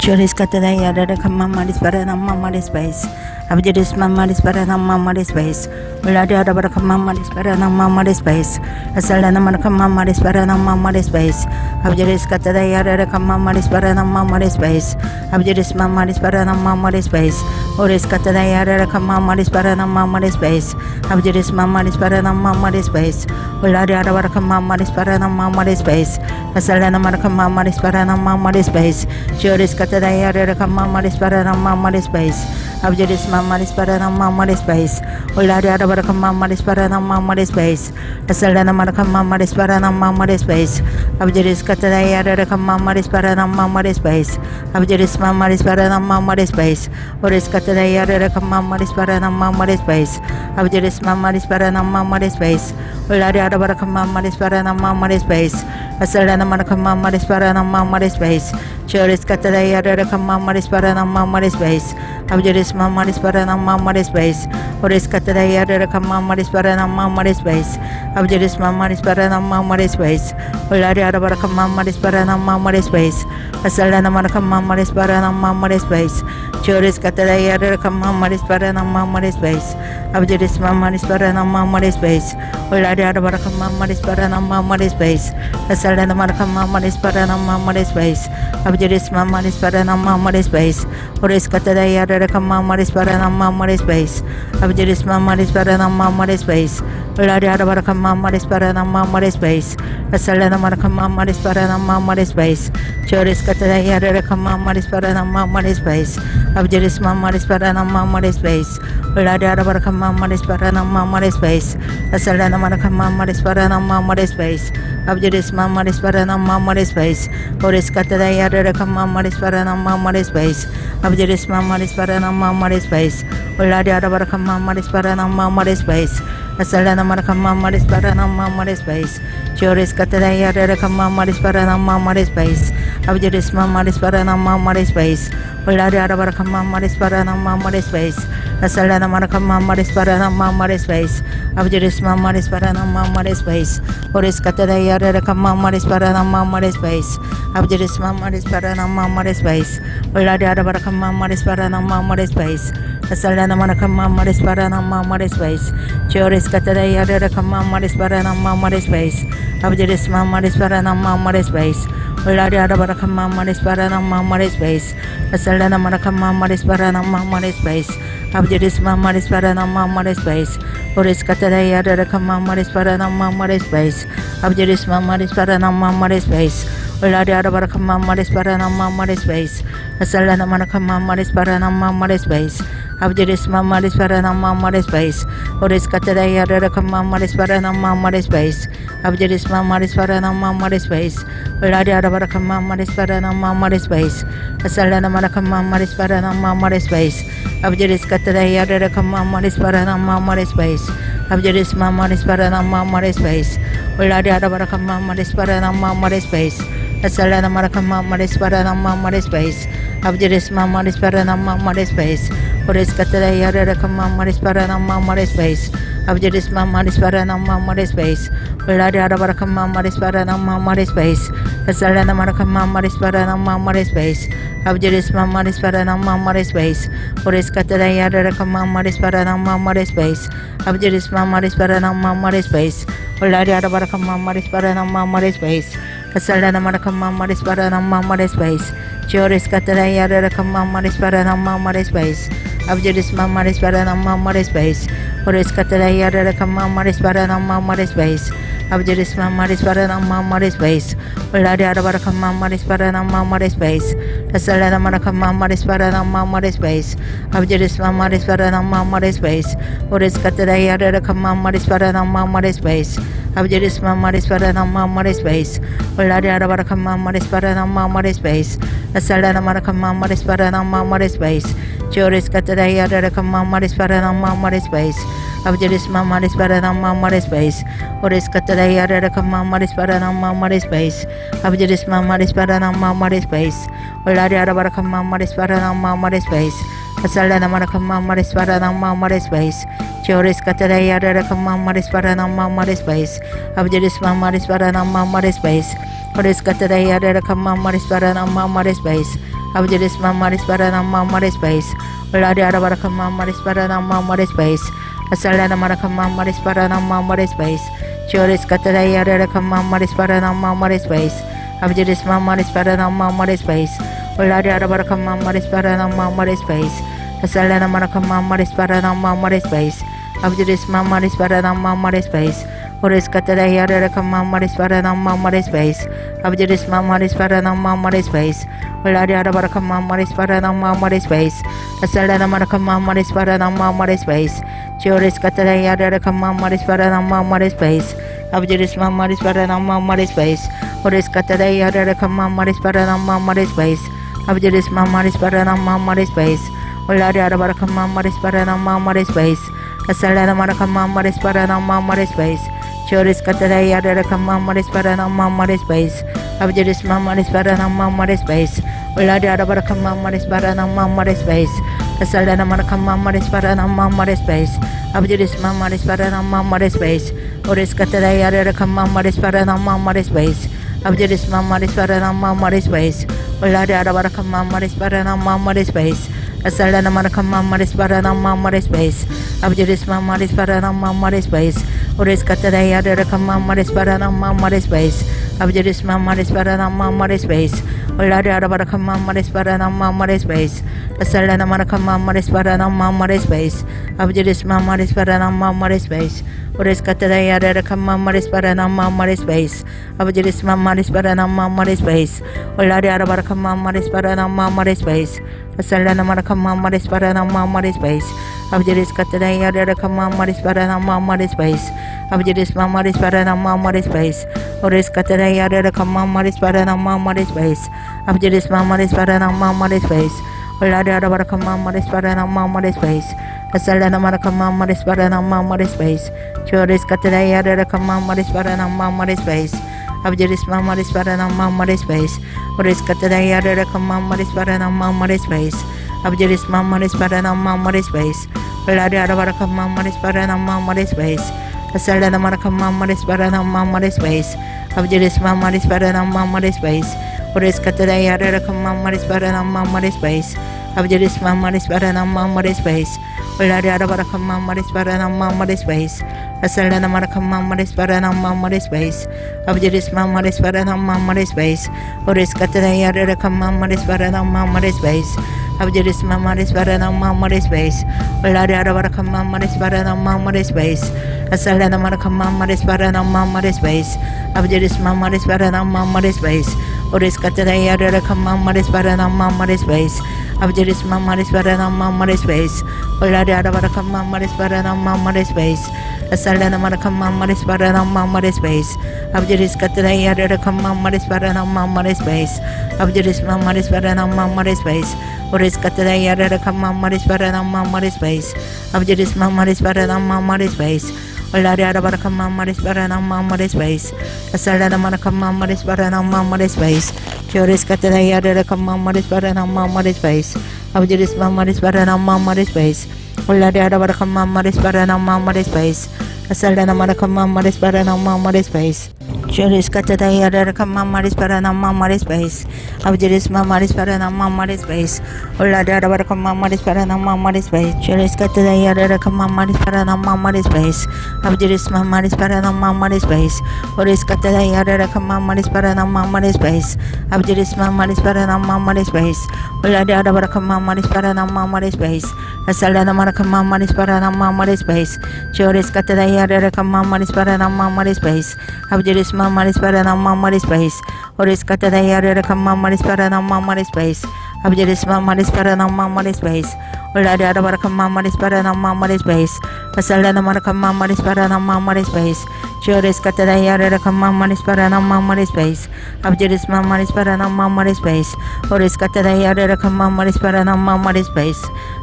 Choris katara yada kama maris para nama maris space. Abjadis mamaris para nama maris space. Ulada bara kama maris para nama maris space. Asala nama kama maris para nama maris space. Abjadis katara yada kama maris para nama maris space. Abjadis mamaris para nama maris space. Oris katara yada kama maris para nama maris space. Abjadis mamaris para nama maris space. Ulada bara kama maris para nama maris space. Asala nama kama maris para nama maris space. Choris katara yada kama maris para nama maris space. Abjadis mamaris para nama maris space. Ulada bara kama maris para nama maris space. Asala nama kama maris para nama maris space. Abjadis katara yada kama maris para nama maris space. Abjadis mamaris para nama maris space. Oris katara yada kama maris para nama maris space. Abjadis mamaris para nama maris space. Ulada bara kama maris para nama maris space. Asala nama kama maris para nama maris space. Choris katara yada kama maris para nama maris space. Abjadis mamaris para nama maris space. Oris katara yada kama maris para nama maris space. Abjadis mamaris para nama maris space. Ulada bara kama maris para nama maris space. Asala nama kama maris para nama maris space. Choris katara yada kama maris para nama maris space. Abjadis mamaris para nama maris space. Ulada bara kama maris para nama maris space. Asala nama kama maris para nama maris space. Abjadis mamaris para nama maris space. Oris katara yada kama maris para nama maris space. Abjadis mamaris para nama maris space. Ulada bara kama maris para nama maris space. Asala nama kama maris para nama maris space. Choris katara yada kama maris para nama maris space. Abjadis mamaris para nama maris space. Ulada bara kama maris para nama maris space. Asala nama kama maris para nama maris space. Abjadis mamaris para nama maris space. Oris katara yada kama maris para nama maris space. Abjadis mamaris para nama maris space. Ulada bara kama maris para nama maris space. Asala nama kama maris para nama maris space. Choris katara yada kama maris para nama maris space. Abjadis mamaris para nama maris space. Ulada bara kama maris para nama maris space. Asala nama kama maris para nama maris space. Abjadis mamaris para nama maris space. Oris katara yada kama maris para nama maris space. Abjadis mamaris para nama maris space. Ulada bara kama maris para nama maris space. Asala nama kama maris para nama maris space. Choris katara yada kama maris para nama maris space. Abjadis mamaris para nama maris space. Ulada bara kama maris para nama maris space. Asala nama kama maris para nama maris space. Abjadis mamaris para nama maris space. Oris katara yada kama maris para nama maris space. Abjadis mamaris para nama maris space. Ulada bara kama maris para nama maris space. Asala nama kama maris para nama maris space. Abjadis mamaris para nama maris space. Oris katara yada kama maris para nama maris space. Abjadis mamaris para nama maris space. Ulada bara kama maris para nama maris space. Asala nama kama maris para nama maris space. Abjadis katara yada kama maris para nama maris space. Abjadis mamaris para nama maris space. Ulada bara kama maris para nama maris space. Asala nama kama maris para nama maris space. Abjadis mamaris para nama maris space. Oris katara yada kama maris para nama maris space. Abjadis mamaris para nama maris space. Ulada bara kama maris para nama maris space. Asala nama kama maris para nama maris space. Abjadis mamaris para nama maris space. Oris katara yada kama maris para nama maris space. Abjadis mamaris para nama maris space. Ulada bara kama maris para nama maris space. Asala nama kama maris para nama maris space. Choris katara yada kama maris para nama maris space. Abjadis mamaris para nama maris space. Oris katara yada kama maris para nama maris space. Abjadis Mamaris Paranam Mamaris Base, Uladi Arabarakam Mamaris Paranam Mamaris Base, Asalana Marakam Mamaris Paranam Mamaris Base, Abjadis Mamaris Paranam Mamaris Base, Uris Kataya Rakam Mamaris Paranam Mamaris Base, Abjadis Mamaris Paranam Mamaris Base, Uladi Arabarakam Mamaris Paranam Mamaris Base, Asalana Marakam Mamaris Paranam Mamaris Base, Joris Kataya Rakam Mamaris Paranam Mamaris Base, Abjadis Mamaris Paranam Mamaris Base, Uris Kataya Rakam Mamaris Paranam Mamaris Base, Abjadis Mamaris Paranam Mamaris Base, Uladi Arabarakam Mamaris Paranam Mamaris Base, Asalana Marakam Mamaris Paranam Mamaris Base, Joris Kataya Rakam Mamaris Paranam Mamaris Base, Abjadis Mamaris Paranam Mamaris Base, Uris Kataya Rakam Mamaris Paranam Mamaris Base, Abjadis Mamaris Paranam Mamaris Base, Uladi Arabarakam Mamaris Paranam Mamaris Base, Asalana Marakam Mamaris Paranam Mamaris Base, Joris Kataya Rakam Mamaris Paranam Mamaris Base, Abjadis Mamaris Paranam Mamaris Base, Uladi Arabarakam Mamaris Paranam Mamaris Base, Asalana Marakam Mamaris Paranam Mamaris Base, Abjadis Mamaris Paranam Mamaris Base, Uris Kataya Rakam Mamaris Paranam Mamaris Base, Abjadis Mamaris Paranam Mamaris Base, Uladi Arabarakam Mamaris Paranam Mamaris Base, Asalana Marakam Mamaris Paranam Mamaris Base, Joris Kataya Rakam Mamaris Paranam Mamaris Base, Abjadis Mamaris Paranam Mamaris Base, Uris Kataya Rakam Mamaris Paranam Mamaris Base, Abjadis Mamaris Paranam Mamaris Base, Uladi Arabarakam Mamaris Paranam Mamaris Base, Asalana Marakam Mamaris Paranam Mamaris Base, Joris Kataya Rakam Mamaris Paranam Mamaris Base, Abjadis Mamaris Paranam Mamaris Base, Uladi Arabarakam Mamaris Paranam Mamaris Base, Asalana Marakam Mamaris Paranam Mamaris Base, Abjadis Mamaris Paranam Mamaris Base, Uris Kataya Rakam Mamaris Paranam Mamaris Base, Abjadis Mamaris Paranam Mamaris Base, Uladi Arabarakam Mamaris Paranam Mamaris Base, Asalana Marakam Mamaris Paranam Mamaris Base, Abjadis Mamaris Paranam Mamaris Base, Uris Kataya Rakam Mamaris Paranam Mamaris Base, Abjadis Mamaris Paranam Mamaris Base, Uladi Arabarakam Mamaris Paranam Mamaris Base, Asalana Marakam Mamaris Paranam Mamaris Base, Abjadis Mamaris Paranam Mamaris Base, Uris Kataya Rakam Mamaris Paranam Mamaris Base, Abjadis Mamaris Paranam Mamaris Base, Uladi Arabarakam Mamaris Paranam Mamaris Base, Asalana Marakam Mamaris Paranam Mamaris Base, Abjadis Kataya Rakam Mamaris Paranam Mamaris Base, Abjadis Mamaris Paranam Mamaris Base, Uris Kataya Rakam Mamaris Paranam Mamaris Base, Abjadis Mamaris Paranam Mamaris Base, Uladi Arabarakam Mamaris Paranam Mamaris Base, Asalana Marakam Mamaris Paranam Mamaris Base, Joris Kataya Rakam Mamaris Paranam Mamaris Base, Abjadis Mamaris Paranam Mamaris Base, Uris Kataya Rakam Mamaris Paranam Mamaris Base, Abjadis Mamaris Paranam Mamaris Base, Uladi Arabarakam Mamaris Paranam Mamaris Base, Asalana Marakam Mamaris Paranam Mamaris Base, Abjadis Mamaris Paranam Mamaris Base, Uris Kataya Rakam Mamaris Paranam Mamaris Base, Abjadis Mamaris Paranam Mamaris Base, Uladi Arabarakam Mamaris Paranam Mamaris Base, Asalana Marakam Mamaris Paranam Mamaris Base, Abjadis Mamaris Paranam Mamaris Base, Uris Kataya Rakam Mamaris Paranam Mamaris Base, Abjadis Mamaris Paranam Mamaris Base, Uladi Arabarakam Mamaris Paranam Mamaris Base, Asalana Marakam Mamaris Paranam Mamaris Base, Abjadis Mamaris Paranam Mamaris Base, Uris Kataya Rakam Mamaris Paranam Mamaris Base, Abjadis Mamaris Paranam Mamaris Base, Uladi Arabarakam Mamaris Paranam Mamaris Base, Asalana Marakam Mamaris Paranam Mamaris Base, Abjadis Kataya Rakam Mamaris Paranam Mamaris Base, Abjadis Mamaris Paranam Mamaris Base, Uris Kataya Rakam Mamaris Paranam Mamaris Base, Abjadis Mamaris Paranam Mamaris Base, Uladi Arabarakam Mamaris Paranam Mamaris Base, Asalana Marakam Mamaris Paranam Mamaris Base, Joris Kataya Rakam Mamaris Paranam Mamaris Base, Abjadis Mamaris Paranam Mamaris Base, Uladi Arabarakam Mamaris Paranam Mamaris Base, Asalana Marakam Mamaris Paranam Mamaris Base, Juris kata daya ada kamar maris para nama maris bais. Abjuris maris para nama maris bais. Ulah ada kamar maris para nama maris bais. Juris kata daya ada kamar maris para nama maris bais. Abjuris maris para nama maris bais. Uris kata daya ada kamar maris para nama maris bais. Abjuris maris para nama maris bais. Ulah ada kamar maris para nama maris bais. Asal nama kamar maris para nama maris bais. Juris kata daya ada kamar maris para nama maris bais. Abjuris maris para nama maris bais. Oris kata daya ada kamar maris para nama maris bais. Abjuris maris para nama maris bais. Ulah ada kamar maris para nama maris bais. Asal nama kamar maris para nama maris bais. Juris kata daya ada kamar maris para nama maris bais. Abjuris maris para nama maris bais. Oris kata daya ada kamar maris para nama maris bais.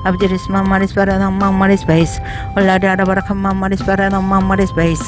Abjuris maris para nama maris bais. Ulah ada kamar maris para nama maris bais.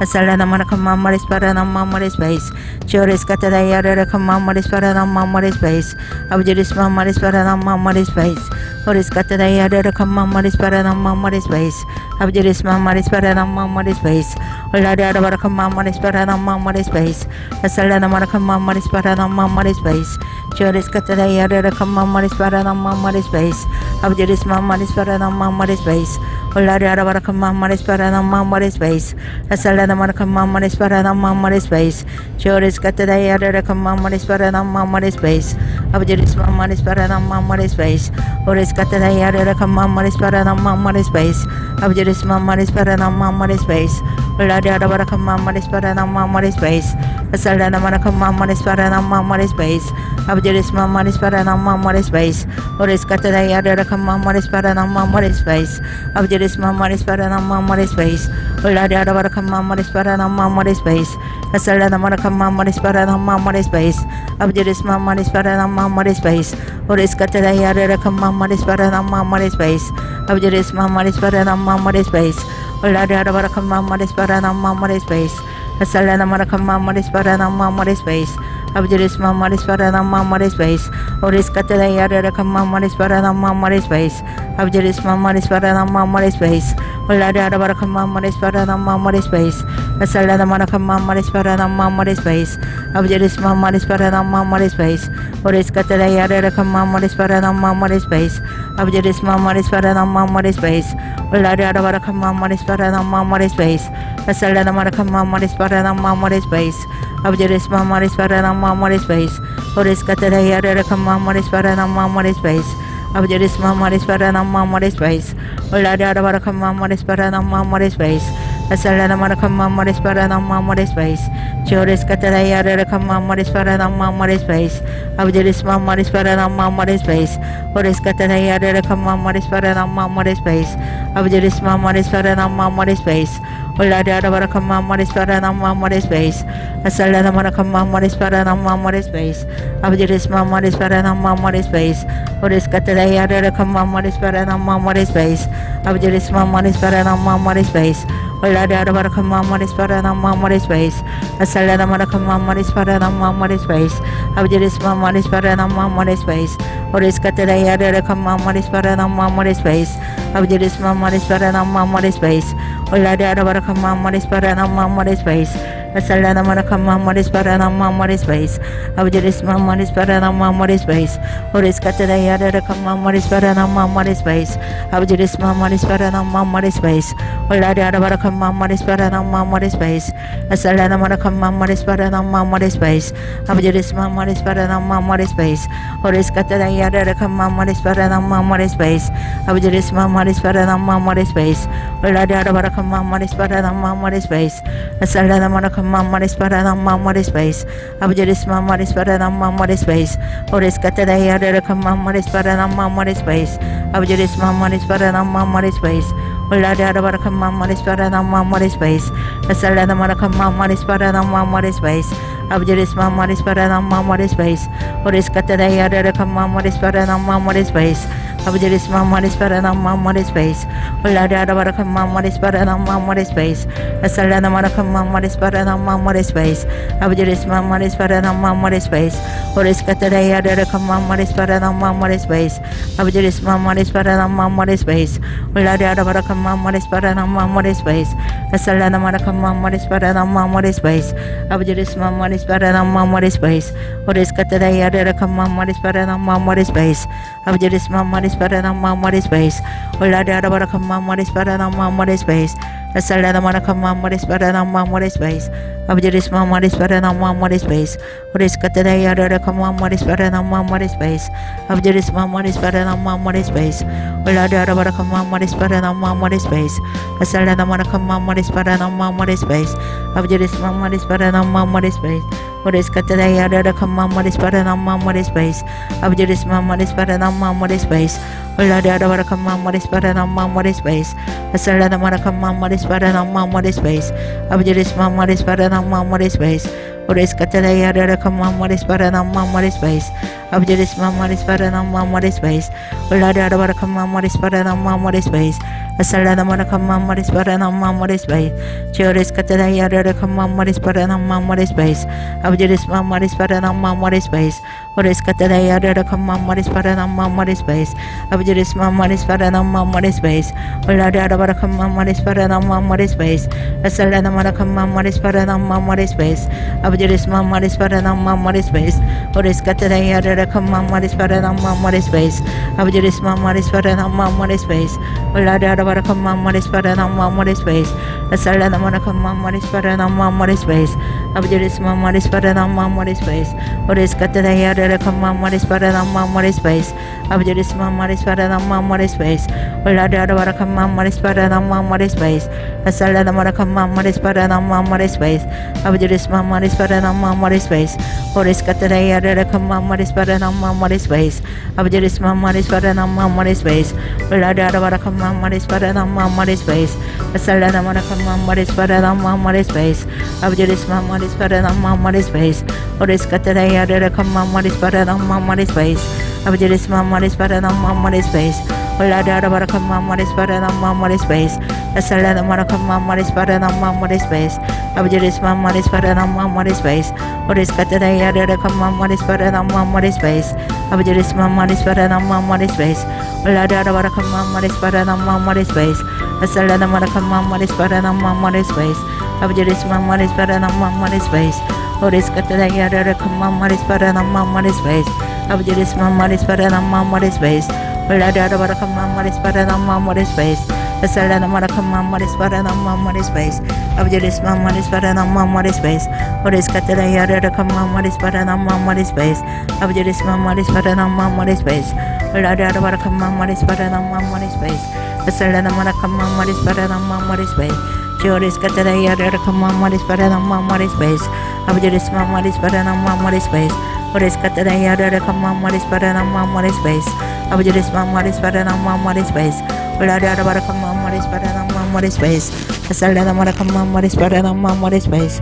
Asal nama kamar maris para nama maris bais. Juris kata daya ada kamar maris para nama maris bais. Abjuris maris para nama maris bais. Oris kata daya ada kamar maris para nama maris bais. Abjuris maris para nama maris bais. Ulah ada kamar maris para nama maris bais. Asal nama kamar maris para nama maris bais. Juris kata daya ada kamar maris para nama maris bais. Abjuris maris para nama maris bais. Ulah ada kamar maris para nama maris bais. Asal nama kamar maris para nama maris bais. Juris kata daya ada kamar maris para nama maris bais. Abjuris maris para nama maris bais. Oris kata daya ada kamar maris para nama maris bais. Abjuris maris para nama maris bais. Ulah ada kamar maris para nama maris bais. Asal nama kamar maris para nama maris bais. Abjuris maris para nama maris bais. Oris kata daya ada kamar maris para nama maris bais. Abjuris maris para nama maris bais. Ulah ada kamar maris para nama maris bais. Asal nama kamar maris para nama maris bais. Abjuris maris para nama maris bais. Oris kata daya ada kamar maris para nama maris bais. Abjuris maris para nama maris bais. Ulah ada kamar maris para nama maris bais. Asal nama kamar maris para nama maris bais. Abjuris maris para nama maris bais. Oris kata daya ada kamar maris para nama maris bais. Abjuris maris para nama maris bais. Ulah ada kamar maris para nama maris bais. Asal nama kamar maris para nama maris bais. Abjuris maris para nama maris bais. Oris kata daya ada kamar maris para nama maris bais. Abjuris maris para nama maris bais. Ulah ada kamar maris para nama maris bais. Asal nama kamar maris para nama maris bais. Abjuris maris para nama maris bais. Oris kata daya ada kamar maris para nama maris bais. Abjuris maris para nama maris bais. Ulah ada kamar maris para nama maris bais. Asal nama kamar maris para nama maris bais. Juris kata daya ada kamar maris para nama maris bais. Abjuris maris para nama maris bais. Oris kata daya ada kamar maris para nama maris bais. Abjuris maris para nama maris bais. Ulah ada kamar maris para nama maris bais. Asal nama kamar maris para nama maris bais. Abjuris maris para nama maris bais. Oris kata daya ada kamar maris para nama maris bais. Abjuris maris para nama maris bais. Ulah ada kamar maris para nama maris bais. Asal nama kamar maris para nama maris bais. Abjuris maris para nama maris bais. Oris kata daya ada kamar maris para nama maris bais. Abjuris maris para nama maris bais. Ulah ada kamar maris para nama maris bais. Asal nama kamar maris para nama maris bais. Abjuris maris para nama maris bais. Oris kata daya ada kamar maris para nama maris bais. Abjuris maris para nama maris bais. Ulah ada kamar maris para nama maris bais. Asal nama kamar maris para nama maris bais. Abjuris maris para nama maris bais. Oris kata daya ada kamar maris para nama maris bais. Abjuris maris para nama maris bais. Ulah ada kamar maris para nama maris bais. Asal nama kamar maris para nama maris bais. Abjuris maris para nama maris bais. Oris kata daya ada kamar maris para nama maris bais. Abjuris maris para nama maris bais. Ulah ada kamar maris para nama maris bais. Asal nama kamar maris para nama maris bais. Abjuris maris para nama maris bais. Oris kata daya ada kamar maris para nama maris bais. Abjuris maris para nama maris bais. Ulah ada kamar maris para nama maris bais. Asal nama kamar maris para nama maris bais. Abjuris maris para nama maris bais. Oris kata daya ada kamar maris para nama maris bais. Abjuris maris para nama maris bais. Ulah ada kamar maris para nama maris bais. Asalana Marakama Maris Paranama Maris Base, Abjuris Maris Paranama Maris Base, Oris Cataya Kama Maris Paranama Maris Base, Abjuris Maris Paranama Maris Base, Olada Barakama Maris Paranama Maris Base, Asalana Marakama Maris Paranama Maris Base, Abjuris Maris Paranama Maris Base, Oris Cataya Kama Maris Paranama Maris Base, Abjuris Maris Paranama Maris Base, Olada Barakama Maris Paranama Maris Base, Asalana Marakama Maris Paranama Maris Base, Abjuris Maris Paranama Maris Base, Oris Cataya Kama Maris Paranama Maris Base, Abjuris Maris Paranama Maris Base, Olada Barakama Maris Paranama Maris Base, Asalana Marakama Maris Paranama Maris Base, Abjuris Maris Paranama Maris Base, Oris Cataya Kama Maris Paranama Maris Base, Abjuris Maris Paranama Maris Base, Olada Barakama Maris Paranama Maris Base, Asalana Marakama Maris Paranama Maris Base, Chioris Cataya Kama Maris Paranama Maris Base, Abjuris Maris Paranama Maris Base, Oris Cataya Kama Maris Paranama Maris Base, Abjuris Maris Paranama Maris Base, Olada Barakama Maris Paranama Maris Base, Asalana Marakama Maris Paranama Maris Base, Abjuris Maris Paranama Maris Base, Oris Cataya Kama Maris Paranama Maris Base, Abjuris Maris Paranama Maris Base, Olada Barakama Maris Paranama Maris Base, Asalana Marakama Maris Paranama Maris Base, Abjuris Maris Paranama Maris Base, Oris Cataya Kama Maris Paranama Maris Base, Abjuris Maris Paranama Maris Base, Olada Barakama Maris Paranama Maris Base, Asalana Marakama Maris Paranama Maris Base, Abjuris Maris Paranama Maris Base, Oris Cataya Kama Maris Paranama Maris Base, Abjuris Maris Paranama Maris Base, Olada Barakama Maris Paranama Maris Base, Asalana Marakama Maris Paranama Maris Base, Abjuris Maris Paranama Maris Base, Oris Cataya Kama Maris Paranama Maris Base, Abjuris Maris Paranama Maris Base, Olada Barakama Maris Paranama Maris Base, Asalana Marakama Maris Paranama Maris Base, Abjuris Maris Paranama Maris Base, Oris Cataya Kama Maris Paranama Maris Base, Abjuris Maris Paranama Maris Base, Olada Barakama Maris Paranama Maris Base, Asalana Marakama Maris Paranama Maris Base, Abjuris Maris Paranama Maris Base, Oris Cataya Kama Maris Paranama Maris Base, Abjuris Maris Paranama Maris Base, Olada Barakama Maris Paranama Maris Base, Asalana Marakama Maris Paranama Maris Base, Abjuris Maris Paranama Maris Base, Oris Cataya Kama Maris Paranama Maris Base, Abjuris Maris Paranama Maris Base, Olada Barakama Maris Paranama Maris Base, Asalana Marakama Maris Paranama Maris Base, Chioris Cataya Kama Maris Paranama Maris Base, Abjuris Maris Paranama Maris Base, Oris Cataya Kama Maris Paranama Maris Base, Abjuris Maris Paranama Maris Base, Olada Barakama Maris Paranama Maris Base, Asalana Marakama Maris Paranama Maris Base,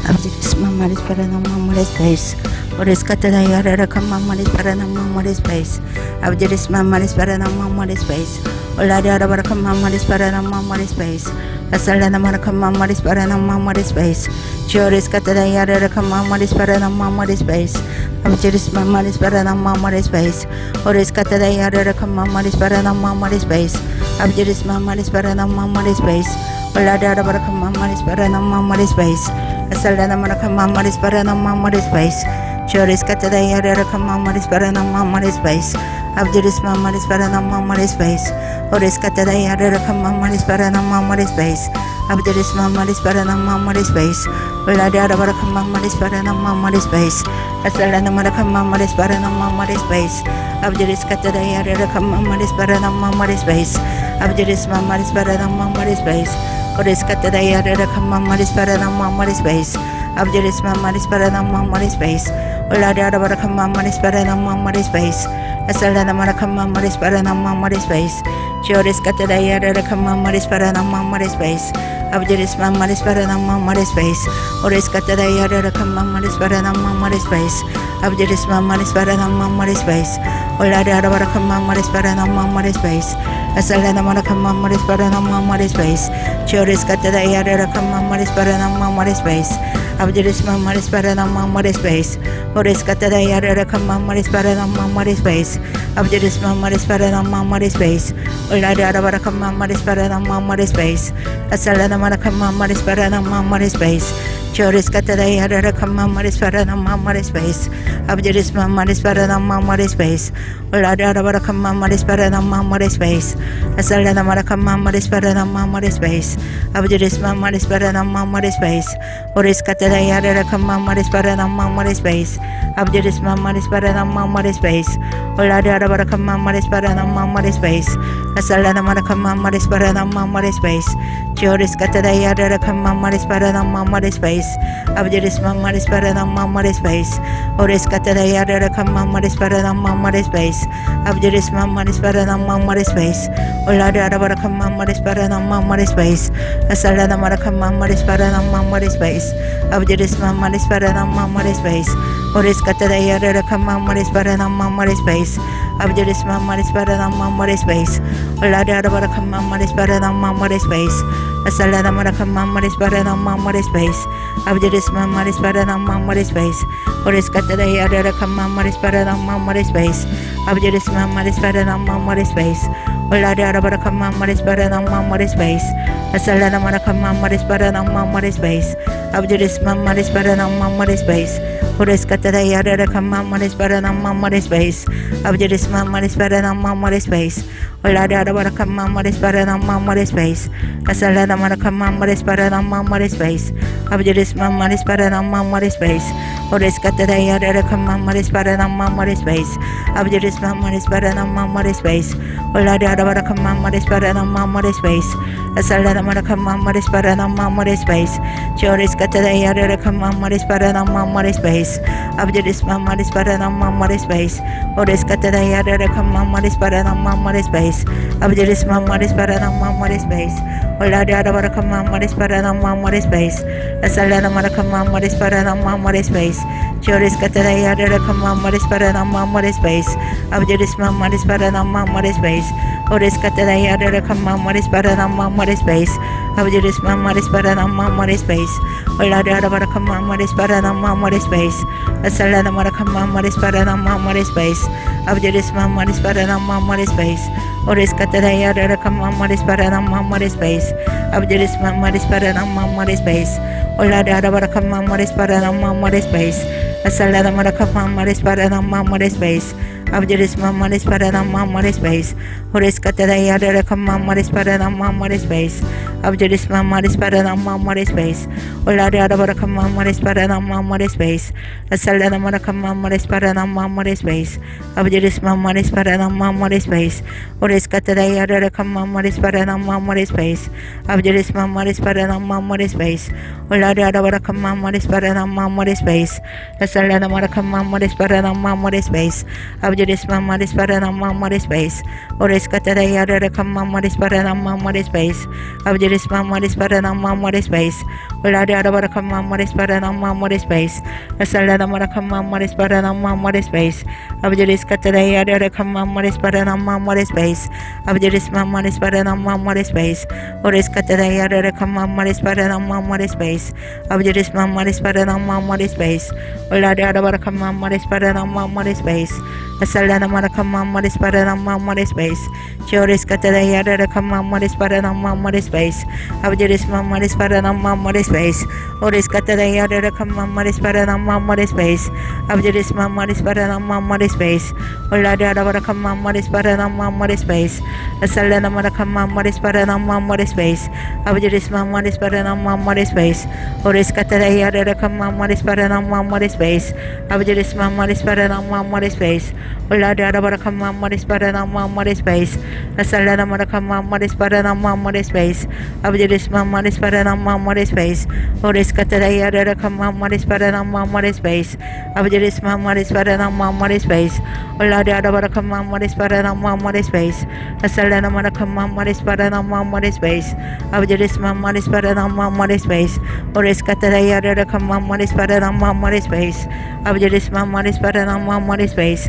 Abjuris Maris Paranama Maris Base, Oris Cataya Kama Maris Paranama Maris Base, Abjuris Maris Paranama Maris Base, Olada Barakama Maris Paranama Maris Base, Asalana Marakama Maris Paranama Maris Base, Chioris Cataya Kama Maris Paranama Maris Base, Abjuris Maris Paranama Maris Base, Oris Cataya Kama Maris Paranama Maris Base, Abjuris Maris Paranama Maris Base, Olada Barakama Maris Paranama Maris Base, Asalana Marakama Maris Paranama Maris Base, Chioris Cataya Kama Maris Paranama Maris Base, Abjuris Maris Paranama Maris Base, Oris Cataya Kama Maris Paranama Maris Base, Abjuris Maris Paranama Maris Base, Olada Barakama Maris Paranama Maris Base, Asalana Marakama Maris Paranama Maris Base, Abjuris Cataya Kama Maris Paranama Maris Base, Abjuris Maris Paranama Maris Base, Oris Cataya Kama Maris Paranama Maris Base, Abjuris Maris Paranama Maris Base, Olada Barakama Maris Paranama Maris Base, Asalana Marakama Maris Paranama Maris Base, Chioris Cataya Kama Maris Paranama Maris Base, Abjuris Maris Paranama Maris Base, Oris Cataya Kama Maris Paranama Maris Base, Abjuris Maris Paranama Maris Base, Olada Barakama Maris Paranama Maris Base, Asalana Marakama Maris Paranama Maris Base, Chioris Cataya Kama Maris Paranama Maris Base, 아버지 리스마마리 스파라나마마리 스페이스 오레스카타다 야르르 칸마마리 스파라나마마리 스페이스 아버지 리스마마리 스파라나마마리 스페이스 올라리 아라바라 칸마마리 스파라나마마리 스페이스 아살라나마라 칸마마리 스파라나마마리 스페이스 Choriscatada Yara Kamamaris Paranamaris Space, Abdiris Mamaris Paranamaris Space, Ulada Kamaris Paranamaris Space, Asalana Marakamaris Paranamaris Space, Abdiris Mamaris Paranamaris Space, Oriscatada Yara Kamamaris Paranamaris Space, Abdiris Mamaris Paranamaris Space, Ulada Kamaris Paranamaris Space, Asalana Marakamaris Paranamaris Space, Choriscatada Yara Kamamaris Paranamaris Space. Abdiris mamaris paranamaris space. Oriscatada yara kamamaris paranamaris space. Abdiris mamaris paranamaris space. Olada arabara kamamaris paranamaris space. Asalada marakamamaris paranamaris space. Abdiris mamaris paranamaris space. Oriscatada yara kamamaris paranamaris space. Abdiris mamaris paranamaris space. Olada arabara kamamaris paranamaris space. Asalada marakamamaris paranamaris space. Abdiris mamaris paranamaris space. Oriscatada yara kamamaris paranamaris space. Abdiris mamaris paranamaris space. Olada arabara kamamaris paranamaris space. Asalada marakamamaris paranamaris space. Abdiris mamaris paranamaris space. Oriscatada yara kamamaris paranamaris space. Abdiris mamaris paranamaris space. Olada arabara kamamaris paranamaris space. Asalada marakamamaris paranamaris space. Abdiris mamaris paranamaris space. Oriscatada yara kamamaris paranamaris space. Abdiris mamaris paranamaris space. Olada arabara kamamaris paranamaris space. Asalada marakamamaris paranamaris space. Choriscatada yara kamamaris paranamaris space. Abdiris mamaris paranamaris space. Oriscatada yara kamamaris paranamaris space. Abdiris mamaris paranamaris space. Olada arabara kamamaris paranamaris space. Asalada marakamamaris paranamaris space. Choriscatada yara kamamaris paranamaris space. Abdiris mamaris paranamaris space. Oriscatada yara kamamaris paranamaris space. Abdiris mamaris paranamaris space. Olada arabara kamamaris paranamaris space. Asalada marakamamaris paranamaris space. Abdiris mamaris paranamaris space. Oriscatada yara kamamaris paranamaris space. Abdiris mamaris paranamaris space. Olada arabara kamamaris paranamaris space. Asalada marakamamaris paranamaris space. Abdiris mamaris paranamaris space. Oriscatada yara kamamaris paranamaris space. Abdiris mamaris paranamaris space. Olada arabara kamamaris paranamaris space. Asalada marakamamaris paranamaris space. Abdiris mamaris paranamaris space. Oriscatada yara kamamaris paranamaris space. Abdiris mamaris paranamaris space. Olada arabara kamamaris paranamaris space. Asalada marakamamaris paranamaris space. Abdiris mamaris paranamaris space. Oriscatada yara kamamaris paranamaris space. Abdiris mamaris paranamaris space. Olada arabara kamamaris paranamaris space. Asalada marakamamaris paranamaris space. Abdiris catada yara kamamaris paranamaris space. Abdiris mamaris paranamaris space. Oriscatada yara kamamaris paranamaris space. Abdiris mamaris paranamaris space. Olada arabara kamamaris paranamaris space. Asalada marakamamaris paranamaris space. Choriscatada yara kamamaris paranamaris space. Abdiris mamaris paranamaris space. Oriscatada yara kamamaris paranamaris space. Abdiris mamaris paranamaris space. Olada arabara kamamaris paranamaris space. Asalada marakamamaris paranamaris space. Abdiris mamaris paranamaris space. Oriscatada yara kamamaris paranamaris space. Abdiris mamaris paranamaris space. Olada arabara kamamaris paranamaris space. Asalada marakamamaris paranamaris space. Abdiris mamaris paranamaris space. Oriscatada yara kamamaris paranamaris space. Abdiris mamaris paranamaris space. Olada arabara kamamaris paranamaris space. Asalada marakamamaris paranamaris space. Abdiris mamaris paranamaris space. Oriscatada yara kamamaris paranamaris space. Abdiris mamaris paranamaris space.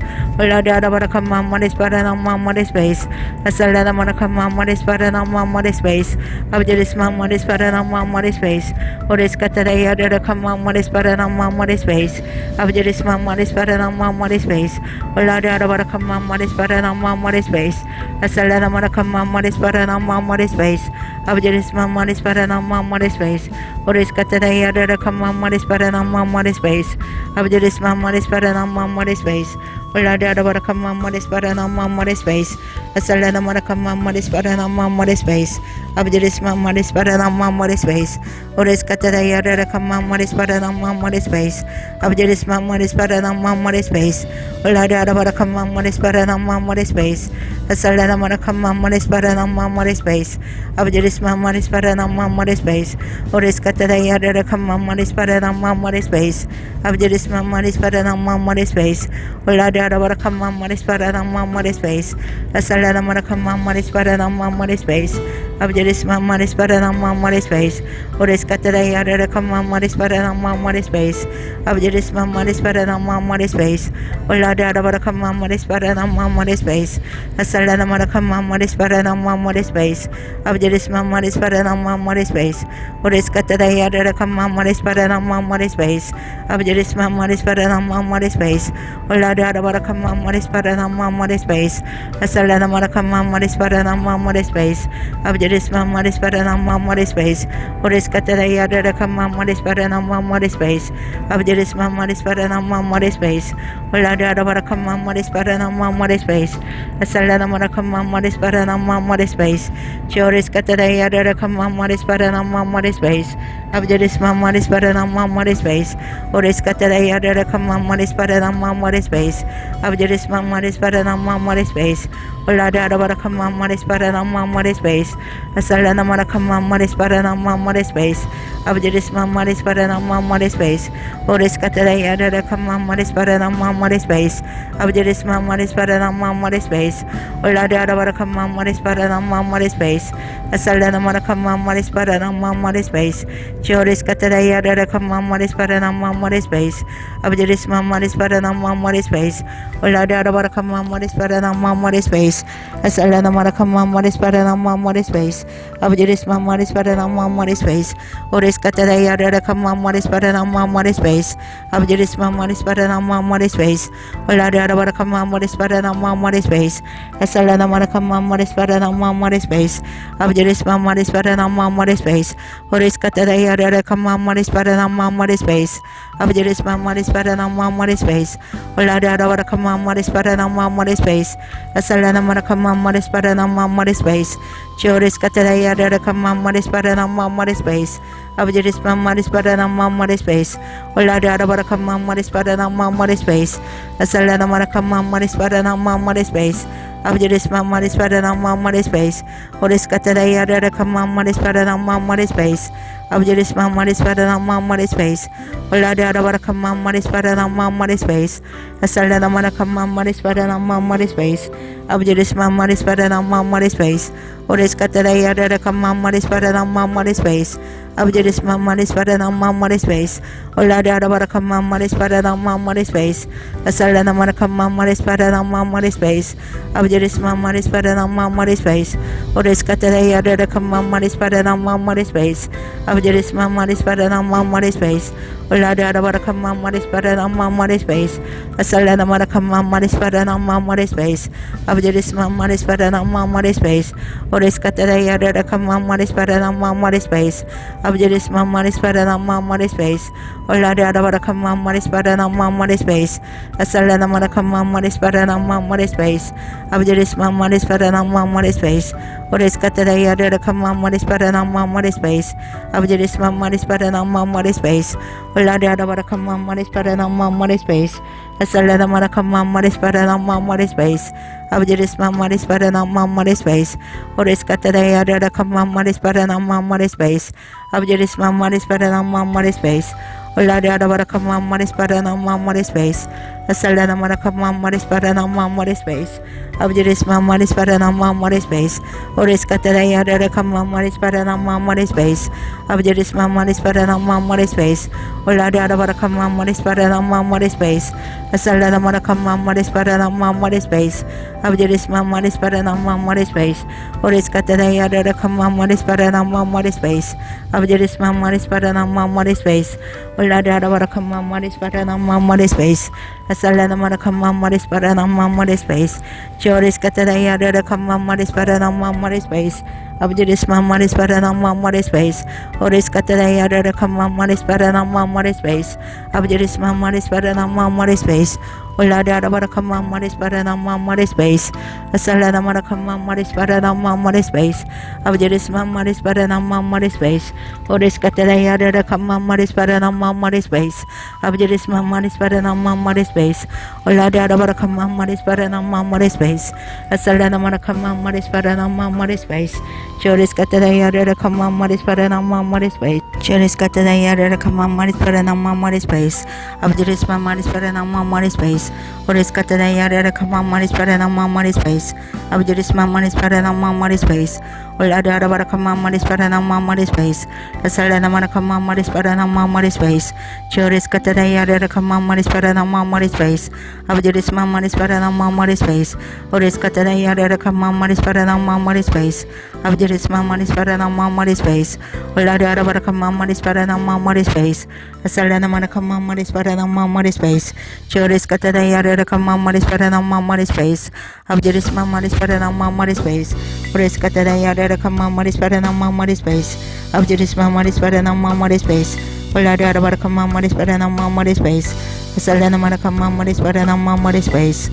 Ulada bara kama mare spara na mare space. Asala na mara kama mare spara na mare space. Abjeris mare spara na mare space. Ores katara yada kama mare spara na mare space. Abjeris mare spara na mare space. Ulada bara kama mare spara na mare space. Asala na mara kama mare spara na mare space. Abjeris mare spara na mare space. Ores katara yada kama mare spara na mare space. Abjeris mare spara na mare space. Ulada bara kama mare spara na mare space. Asala na mara kama mare spara na mare space. Abjeris mare spara na mare space. Ores katara yada kama mare spara na mare space. Abjeris mare spara na mare space. Ulada bara kama mare spara na mare space. Asala na mara kama mare spara na mare space. Abjeris mare spara na mare space. Ores katara yada kama mare spara na mare space. Abjeris mare spara na mare space. Ulada bara kama mare spara na mare space. Asala na mara kama mare spara na mare space. Abjeris mare spara na mare space. Ores katara yada kama mare spara na mare space. Abjeris mare spara na mare space. Ulada bara kama mare spara na mare space. Asala na mara kama mare spara na mare space. Abjeris mare spara na mare space. Ores katara yada kama mare spara na mare space. Abjeris mare spara na mare space. Ulada bara kama mare spara na mare space. Asala na mara kama mare spara na mare space. Abjeris mare spara na mare space. Ores katara yada kama mare spara na mare space. Abjeris mare spara na mare space. Ulada bara kama mare spara na mare space. Asala na mara kama mare spara na mare space. Chores katara yada kama mare spara na mare space. Abjeris mare spara na mare space. Ores katara yada kama mare spara na mare space. Abjeris mare spara na mare space. Ulada bara kama mare spara na mare space. Asala na mara kama mare spara na mare space. Abjeris mare spara na mare space. Ores katara yada kama mare spara na mare space. Abjeris mare spara na mare space. Ulada bara kama mare spara na mare space. Asala na mara kama mare spara na mare space. Chores katara yada kama mare spara na mare space. Abjeris mare spara na mare space. Ulada bara kama mare spara na mare space. Asala na mara kama mare spara na mare space. Abjeris mare spara na mare space. Ores katara yada kama mare spara na mare space. Abjeris mare spara na mare space. Ulada bara kama mare spara na mare space. Asala na mara kama mare spara na mare space. Abjeris mare spara na mare space. Ores katara yada kama mare spara na mare space. Abjeris mare spara na mare space. Ulada bara kama mare spara na mare space. Asala na mara kama mare spara na mare space. Chores katara yada kama mare spara na mare space. Abjeris mare spara na mare space. Ulada bara kama mare spara na mare space. Asala na mara kama mare spara na mare space. Abjeris mare spara na mare space. Ores katara yada kama mare spara na mare space. Abjeris mare spara na mare space. Ulada bara kama mare spara na mare space. Asala na mara kama mare spara na mare space. Abjeris mare spara na mare space. Ores katara yada kama mare spara na mare space. Abjeris mare spara na mare space. Ulada bara kama mare spara na mare space. Asala na mara kama mare spara na mare space. Abjeris mare spara na mare space. Ores katara yada kama mare spara na mare space. Abjeris mare spara na mare space. Ulada bara kama mare spara na mare space. Asala na mara kama mare spara na mare space. Abjeris mare spara na mare space. Ores katara yada kama mare spara na mare space. Abjeris mare spara na mare space. Ulada bara kama mare spara na mare space. Asala na mara kama mare spara na mare space. Abjeris mare spara na mare space. Ores katara yada kama mare spara na mare space. Abjeris mare spara na mare space. Ulada bara kama mare spara na mare space. Asala na mara kama mare spara na mare space. Abjeris mare spara na mare space. Ores katara yada kama mare spara na mare space. Abjeris mare spara na mare space. Ulada bara kama mare spara na mare space. 살라나 마라카마 마리스 바라나 마마리 스페이스 아버지리스 마마리스 바라나 마마리 스페이스 오리스 카타라이아레 카마 마리스 바라나 마마리 스페이스 아버지리스 마마리스 바라나 마마리 스페이스 올라리 아라바라카마 마리스 바라나 마마리 스페이스 살라나 마라카마 마리스 바라나 마마리 스페이스 아버지리스 마마리스 바라나 마마리 스페이스 오리스 카타라이아레 카마 마리스 바라나 마마리 스페이스 아버지리스 마마리스 바라나 마마리 스페이스 올라리 아라바라카마 마리스 바라나 마마리 스페이스 살라나 마라카마 마리스 바라나 마마리 스페이스 Joris katadaya rara kama maris parana maris space. Abdiris maris parana maris space. Oris katadaya rara kama maris parana maris space. Abdiris maris parana maris space. Olada rara kama maris parana maris space. Asalana mara kama maris parana maris space. Abdiris maris parana maris space. Oris katadaya rara kama maris parana maris space. Abdiris maris parana maris space. Olada rara kama maris parana maris space. Asalana marakama maris parana maris space. Joris katadaya rara kama maris parana maris space. Joris katadaya rara kama maris parana maris space. Abdiris maris parana maris space. Oris katadaya rara kama maris parana maris space. Abdiris maris parana maris space. Olada rara kama maris parana maris space. Asalana marakama maris parana maris space. Joris katadaya rara kama maris parana maris space. Abdiris maris parana maris space. Oris katadaya rara kama maris parana maris space. Abdiris maris parana maris space. Olada rara kama maris parana maris space. Asalana marakama maris parana maris space. Joris katadaya rara kama maris parana maris space. Abdiris maris parana maris space. Oris katadaya rara kama maris parana maris space. Abdiris maris parana maris space. Olada rara kama maris parana maris space. Asalana marakama maris parana maris space.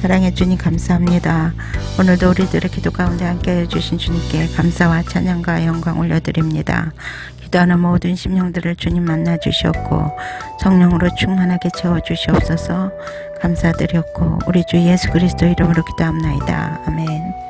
사랑해 주님 감사합니다. 오늘도 우리들의 기도 가운데 함께 해주신 주님께 감사와 찬양과 영광 올려드립니다. 기도하는 모든 심령들을 주님 만나 주셨고 성령으로 충만하게 채워주시옵소서. 감사드렸고 우리 주 예수 그리스도 이름으로 기도합나이다. 아멘.